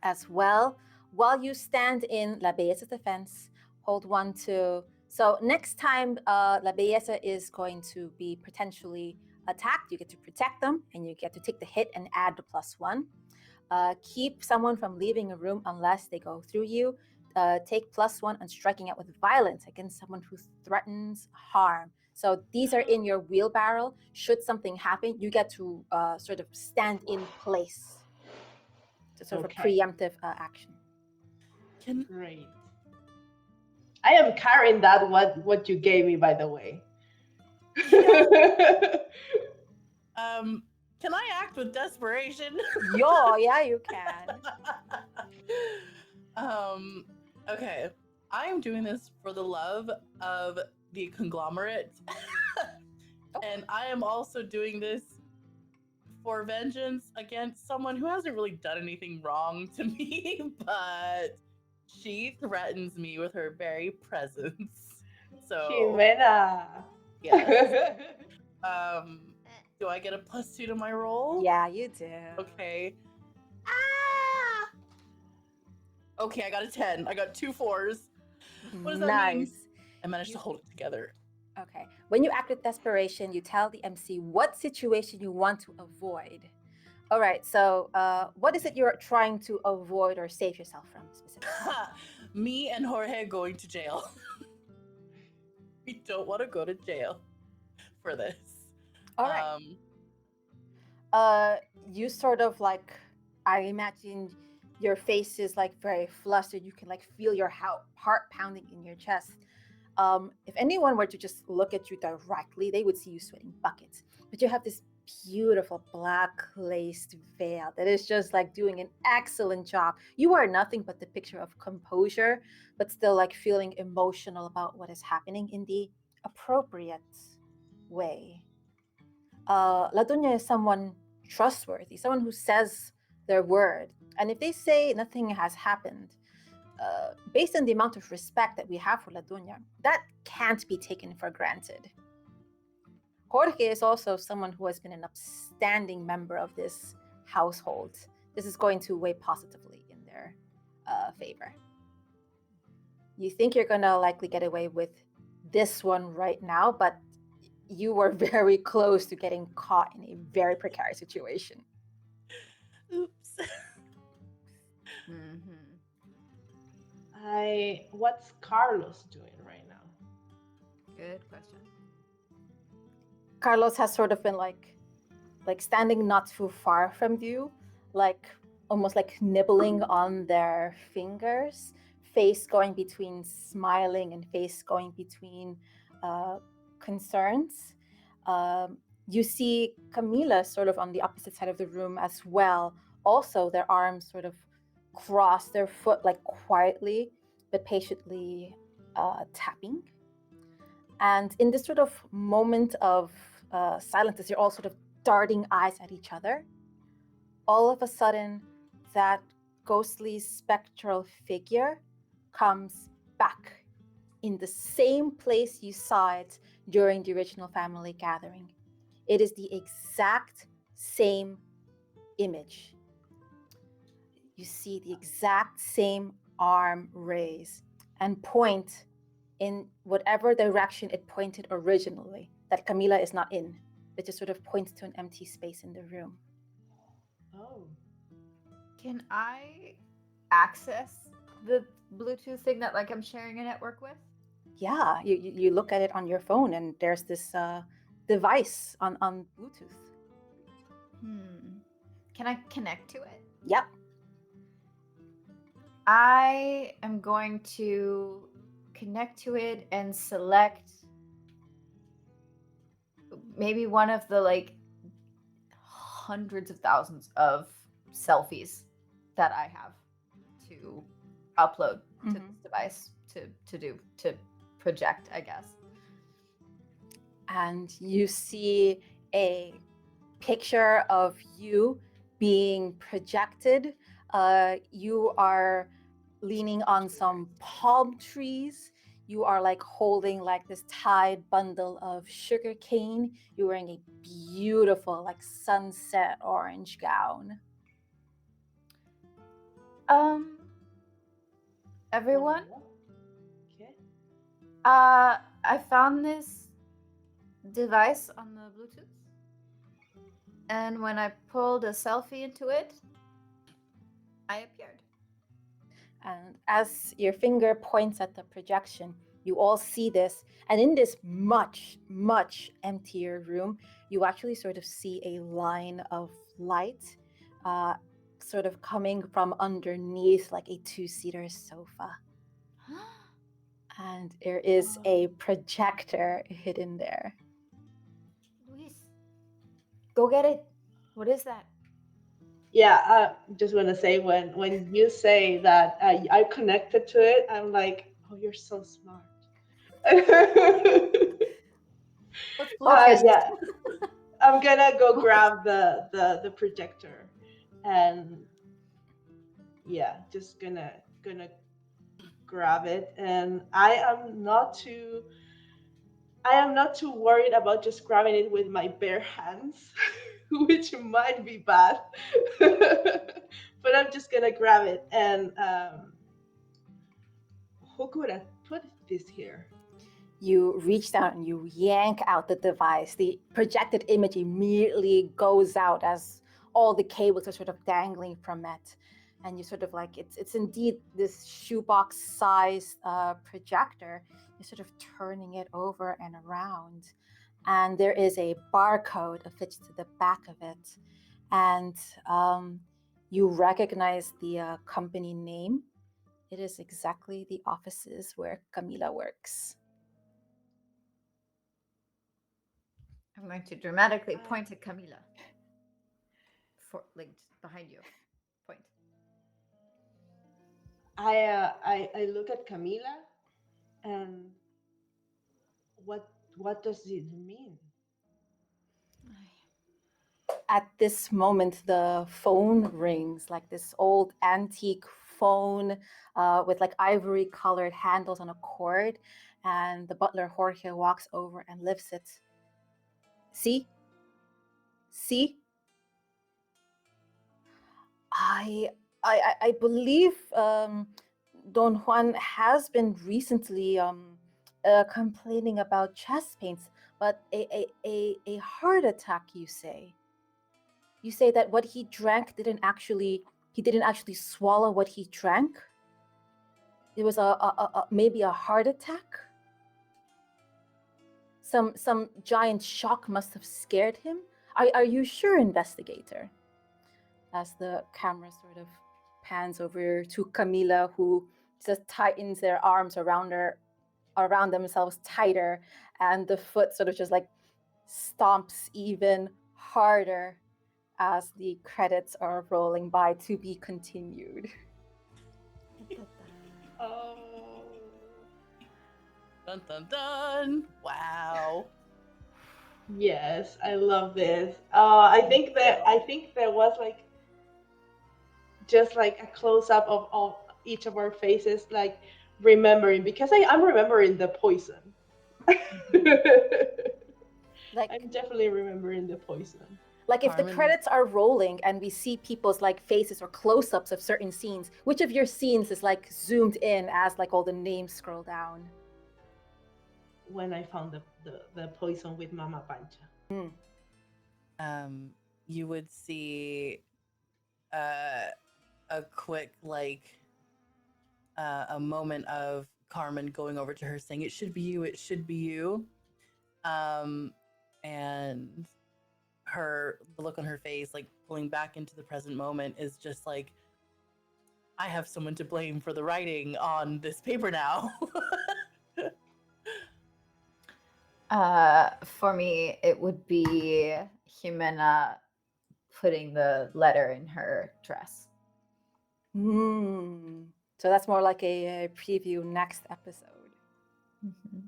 as well. While you stand in La Belleza's defense, hold 1 to. So next time La Belleza is going to be potentially attacked, you get to protect them and you get to take the hit and add the +1. Keep someone from leaving a room unless they go through you. Take +1 on striking out with violence against someone who threatens harm. So these are in your wheelbarrow. Should something happen, you get to sort of stand in place. So sort of a preemptive action. Great. I am carrying that what you gave me, by the way. Can I act with desperation? Yeah, you can. Okay. I am doing this for the love of the conglomerate. And I am also doing this for vengeance against someone who hasn't really done anything wrong to me, but she threatens me with her very presence. So Jimena. yes. Do I get a +2 to my roll? Yeah, you do. Okay. Okay, I got a 10. I got 2 4s. What does that mean? I managed to hold it together. Okay. When you act with desperation, you tell the MC what situation you want to avoid. All right. So, what is it you're trying to avoid or save yourself from specifically? Me and Jorge going to jail. We don't want to go to jail for this. All right. You sort of like, I imagine your face is like very flustered. You can like feel your heart pounding in your chest. If anyone were to just look at you directly, they would see you sweating buckets. But you have this beautiful black laced veil that is just like doing an excellent job. You are nothing but the picture of composure, but still like feeling emotional about what is happening in the appropriate way. La Dunya is someone trustworthy, someone who says their word. And if they say nothing has happened, based on the amount of respect that we have for La Dunya, that can't be taken for granted. Jorge is also someone who has been an upstanding member of this household. This is going to weigh positively in their favor. You think you're going to likely get away with this one right now, but you were very close to getting caught in a very precarious situation. Oops. What's Carlos doing right now? Good question. Carlos has sort of been like standing not too far from you, like almost like nibbling on their fingers, face going between smiling and face going between concerns. You see Camila sort of on the opposite side of the room as well. Also, their arms sort of cross, their foot like quietly but patiently tapping. And in this sort of moment of silence, as you're all sort of darting eyes at each other, all of a sudden, that ghostly spectral figure comes back in the same place you saw it during the original family gathering. It is the exact same image. You see the exact same arm raise and point in whatever direction it pointed originally, that Camila is not in. It just sort of points to an empty space in the room. Oh. Can I access the Bluetooth thing that like I'm sharing a network with? Yeah, you look at it on your phone and there's this device on Bluetooth. Can I connect to it? Yep. I am going to connect to it and select maybe one of the like hundreds of thousands of selfies that I have to upload to this device to project, I guess. And you see a picture of you being projected. You are leaning on some palm trees. You are like holding like this tied bundle of sugar cane. You're wearing a beautiful like sunset orange gown. Everyone, Okay. I found this device on the Bluetooth, and when I pulled a selfie into it, I appeared. And as your finger points at the projection, you all see this. And in this much, much emptier room, you actually sort of see a line of light sort of coming from underneath like a two-seater sofa. And there is a projector hidden there. Luis, go get it. What is that? Yeah, I just want to say when you say that I connected to it, I'm like, oh, you're so smart. What's Bluetooth? Yeah, I'm gonna go grab the projector, and yeah, just gonna grab it, and I am not too worried about just grabbing it with my bare hands, which might be bad. But I'm just gonna grab it, and who could have put this here? You reach down and you yank out the device. The projected image immediately goes out as all the cables are sort of dangling from it. And you sort of like, it's indeed this shoebox sized projector. You're sort of turning it over and around. And there is a barcode affixed to the back of it. And you recognize the company name. It is exactly the offices where Camila works. I'm going to dramatically point at Camila. Like behind you. Point. I look at Camila, and what does it mean? At this moment, the phone rings, like this old antique phone with like ivory colored handles on a cord. And the butler Jorge walks over and lifts it. See? I believe Don Juan has been recently complaining about chest pains, but a heart attack, you say? You say that what he drank he didn't actually swallow what he drank? It was maybe a heart attack? Some giant shock must have scared him? Are you sure, investigator? As the camera sort of pans over to Camila, who just tightens their arms around themselves tighter, and the foot sort of just like stomps even harder as the credits are rolling by, to be continued. Oh. Dun dun dun! Wow. Yes, I love this. I think there was like just like a close up of each of our faces, like remembering, because I'm remembering the poison. Like I'm definitely remembering the poison. Like if the Carmen. credits are rolling and we see people's like faces or close-ups of certain scenes, which of your scenes is like zoomed in as like all the names scroll down? When I found the poison with Mama Pancha. You would see a quick like a moment of Carmen going over to her saying, it should be you. And the look on her face, like pulling back into the present moment, is just like, I have someone to blame for the writing on this paper now. For me, it would be Jimena putting the letter in her dress. So that's more like a preview next episode. Mm-hmm.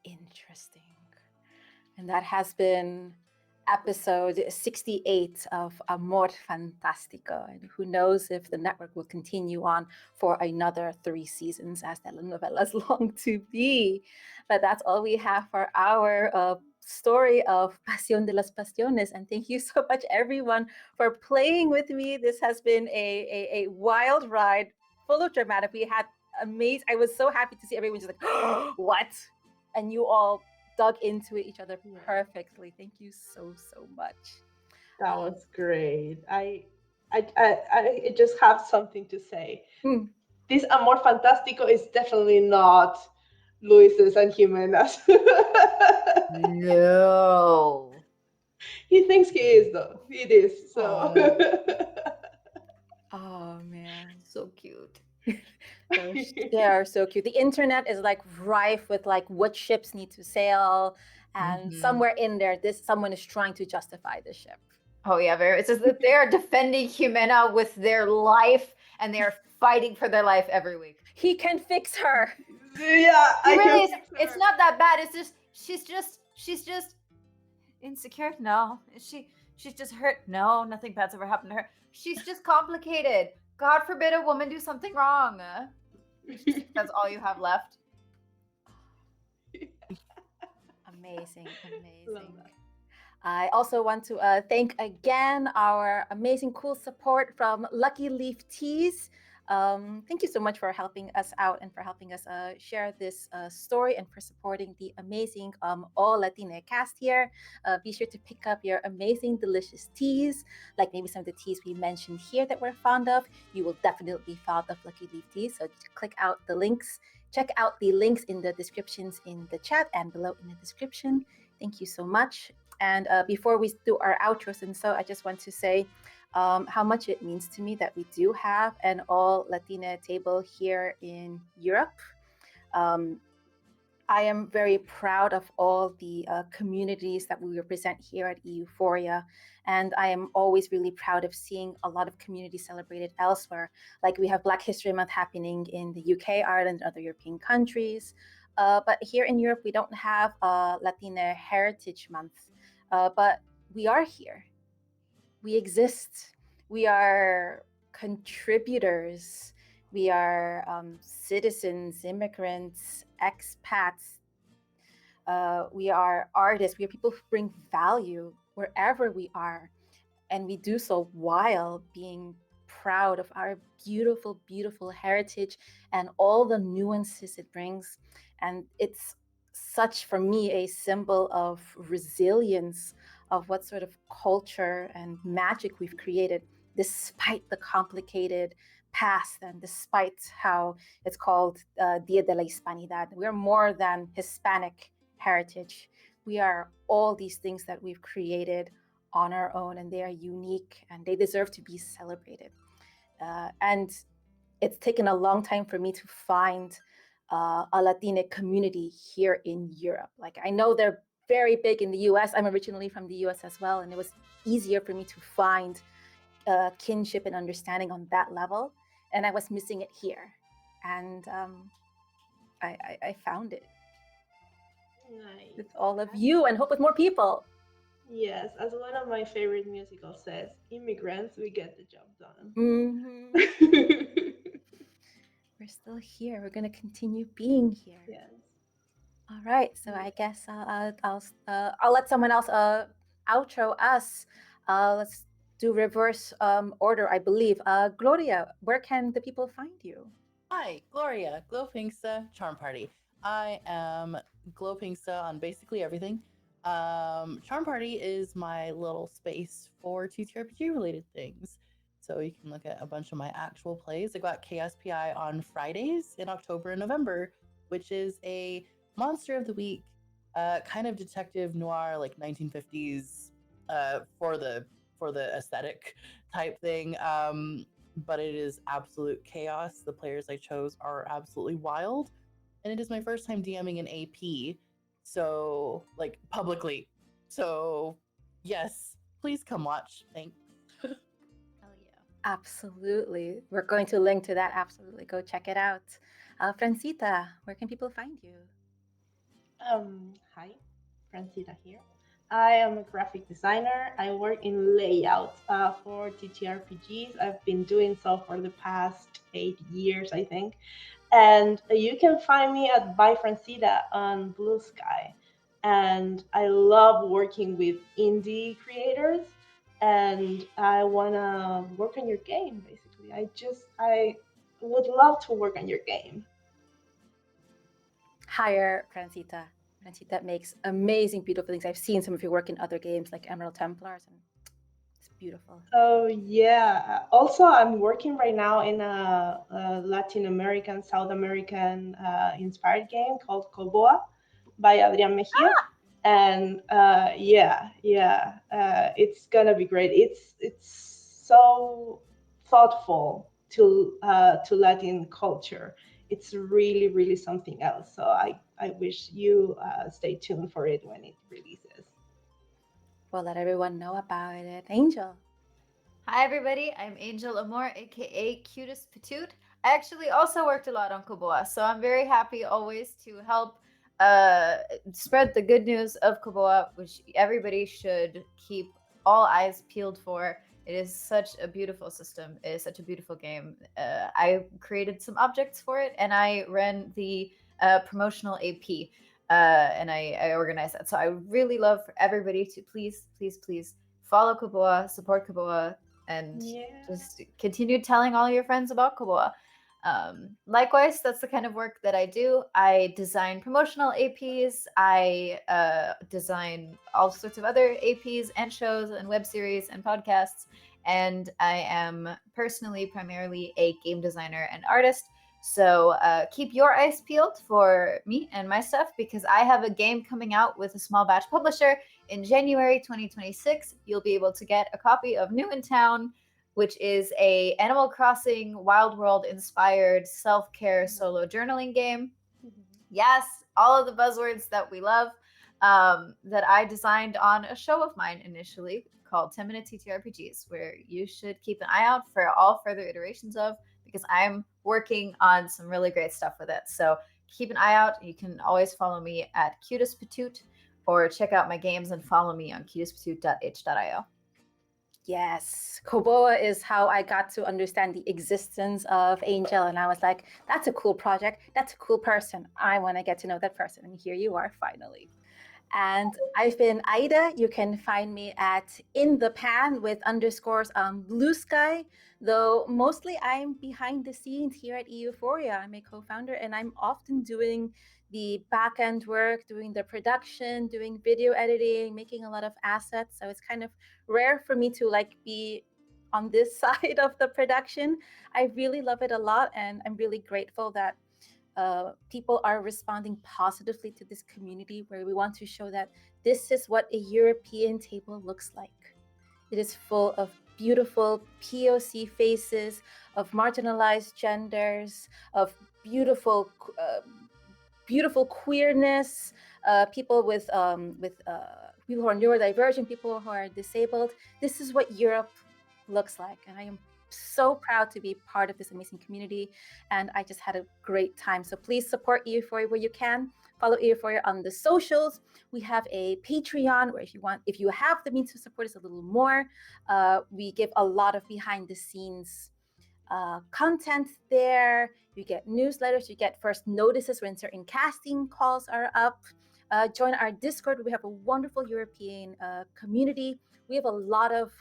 Interesting. And that has been episode 68 of Amor Fantástico. And who knows if the network will continue on for another 3 seasons, as telenovelas long to be. But that's all we have for our story of Pasión de las Pasiones. And thank you so much, everyone, for playing with me. This has been a wild ride, full of dramatic. We had amazing. I was so happy to see everyone just like, what? And you all dug into each other perfectly. Thank you so much. That was great. I just have something to say. This Amor Fantástico is definitely not Luis's and Jimena's. No. He thinks he is, though. It is. So. Oh man, so cute. They are so cute. The internet is like rife with like what ships need to sail, and somewhere in there, someone is trying to justify the ship. Oh yeah, very. It's just that they are defending Jimena with their life, and they are fighting for their life every week. He can fix her. Yeah, it's not that bad. It's just she's just insecure. No, she's just hurt. No, nothing bad's ever happened to her. She's just complicated. God forbid a woman do something wrong. That's all you have left. Amazing. I also want to thank again our amazing, cool support from Lucky Leaf Teas. Thank you so much for helping us out and for helping us share this story and for supporting the amazing all Latina cast here. Be sure to pick up your amazing, delicious teas, like maybe some of the teas we mentioned here that we're fond of. You will definitely be fond of Lucky Leaf Teas. So click out the links. Check out the links in the descriptions in the chat and below in the description. Thank you so much. And before we do our outros, and so I just want to say how much it means to me that we do have an all Latina table here in Europe. I am very proud of all the communities that we represent here at Euphoria. And I am always really proud of seeing a lot of communities celebrated elsewhere. Like we have Black History Month happening in the UK, Ireland, and other European countries. But here in Europe, we don't have Latina Heritage Month. But we are here. We exist. We are contributors. We are citizens, immigrants, expats. We are artists. We are people who bring value wherever we are. And we do so while being proud of our beautiful, beautiful heritage and all the nuances it brings. And it's such, for me, a symbol of resilience of what sort of culture and magic we've created, despite the complicated past and despite how it's called Dia de la Hispanidad. We're more than Hispanic heritage. We are all these things that we've created on our own, and they are unique and they deserve to be celebrated. And it's taken a long time for me to find a Latina community here in Europe. Like I know they're very big in the US. I'm originally from the US as well, and it was easier for me to find kinship and understanding on that level. And I was missing it here. And I found it. Nice. With all of you, and hope with more people. Yes, as one of my favorite musicals says, immigrants, we get the job done. We're still here. We're going to continue being here. Yes. All right. So I guess I'll let someone else outro us. Let's do reverse order, I believe. Gloria, where can the people find you? Hi, Gloria, Glow Pinksta Charm Party. I am Glow Pinksta on basically everything. Charm Party is my little space for TTRPG related things. So you can look at a bunch of my actual plays. I got KSPI on Fridays in October and November, which is a Monster of the Week, kind of detective noir, like 1950s, for the aesthetic type thing. But it is absolute chaos. The players I chose are absolutely wild, and it is my first time DMing an AP, so like publicly. So yes, please come watch. Thanks. Hell yeah. Absolutely. We're going to link to that. Absolutely. Go check it out. Francita, where can people find you? Hi, Francita here. I am a graphic designer. I work in layout for TTRPGs. I've been doing so for the past 8 years, I think. And you can find me at By Francida on Blue Sky. And I love working with indie creators, and I want to work on your game, basically. I would love to work on your game. Hire Francita. Francita makes amazing, beautiful things. I've seen some of your work in other games like Emerald Templars, and it's beautiful. Oh yeah. Also, I'm working right now in a Latin American, South American inspired game called Coboa by Adrian Mejia, and it's gonna be great. It's so thoughtful to Latin culture. It's really really something else. So I wish you stay tuned for it when it releases. We'll let everyone know about it. Angel. Hi, everybody. I'm Angel Amor, aka Cutest Patoot. I actually also worked a lot on Koboa, so I'm very happy always to help spread the good news of Koboa, which everybody should keep all eyes peeled for. It is such a beautiful system. It is such a beautiful game. I created some objects for it, and I ran the promotional AP, and I organized that. So I really love for everybody to please, please, please follow Koboa, support Koboa, and Yeah. just continue telling all your friends about Koboa. Likewise, that's the kind of work that I do. I design promotional APs. I design all sorts of other APs and shows and web series and podcasts. And I am personally primarily a game designer and artist. So keep your eyes peeled for me and my stuff, because I have a game coming out with a small batch publisher in January 2026. You'll be able to get a copy of New in Town, which is a Animal Crossing Wild World inspired self-care solo journaling game. Yes, all of the buzzwords that we love, that I designed on a show of mine initially called 10-Minute TTRPGs, where you should keep an eye out for all further iterations of, because I'm working on some really great stuff with it. So keep an eye out. You can always follow me at Cutest Patoot, or check out my games and follow me on cutestpatoot.h.io. Yes, Koboa is how I got to understand the existence of Angel, and I was like, that's a cool project. That's a cool person. I want to get to know that person. And here you are finally. And I've been Aida. You can find me at In the Pan with underscores on Blue Sky, though mostly I'm behind the scenes here at Euphoria. I'm a co-founder, and I'm often doing the back-end work, doing the production, doing video editing, making a lot of assets. So it's kind of rare for me to like be on this side of the production. I really love it a lot, and I'm really grateful that people are responding positively to this community, where we want to show that this is what a European table looks like. It is full of beautiful POC faces, of marginalized genders, of beautiful, beautiful queerness, people with people who are neurodivergent, people who are disabled. This is what Europe looks like, and I am so proud to be part of this amazing community, and I just had a great time. So please support Euphoria where you can. Follow Euphoria on the socials. We have a Patreon where if you have the means to support us a little more, we give a lot of behind the scenes content there. You get newsletters, you get first notices when certain casting calls are up. Join our Discord. We have a wonderful European community. We have a lot of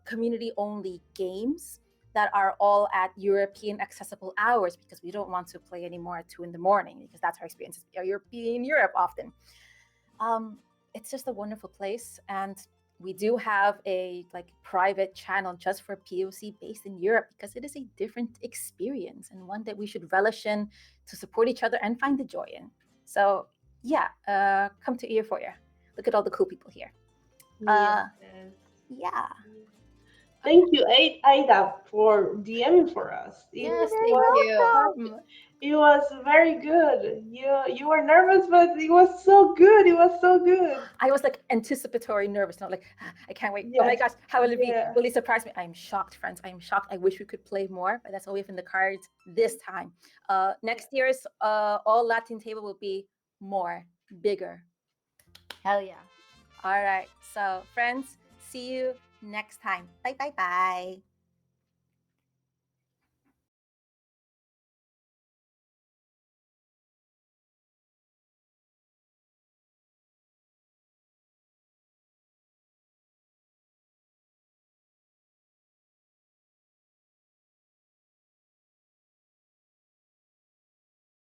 community-only games that are all at European accessible hours, because we don't want to play anymore at 2 in the morning, because that's our experience. European Europe often. It's just a wonderful place, and we do have a private channel just for POC based in Europe, because it is a different experience, and one that we should relish in, to support each other and find the joy in. So yeah, come to Euphoria. Look at all the cool people here. Yes. Yeah. Thank you, Aida, for DMing for us. Yes, thank you. It was very good. You were nervous, but it was so good. It was so good. I was like anticipatory nervous, not like, I can't wait. Yes. Oh my gosh, how will it be? Yeah. Will he surprise me? I'm shocked, friends. I am shocked. I wish we could play more, but that's all we have in the cards this time. Next year's all Latin table will be more, bigger. Hell yeah. All right. So, friends, see you next time. Bye, bye, bye.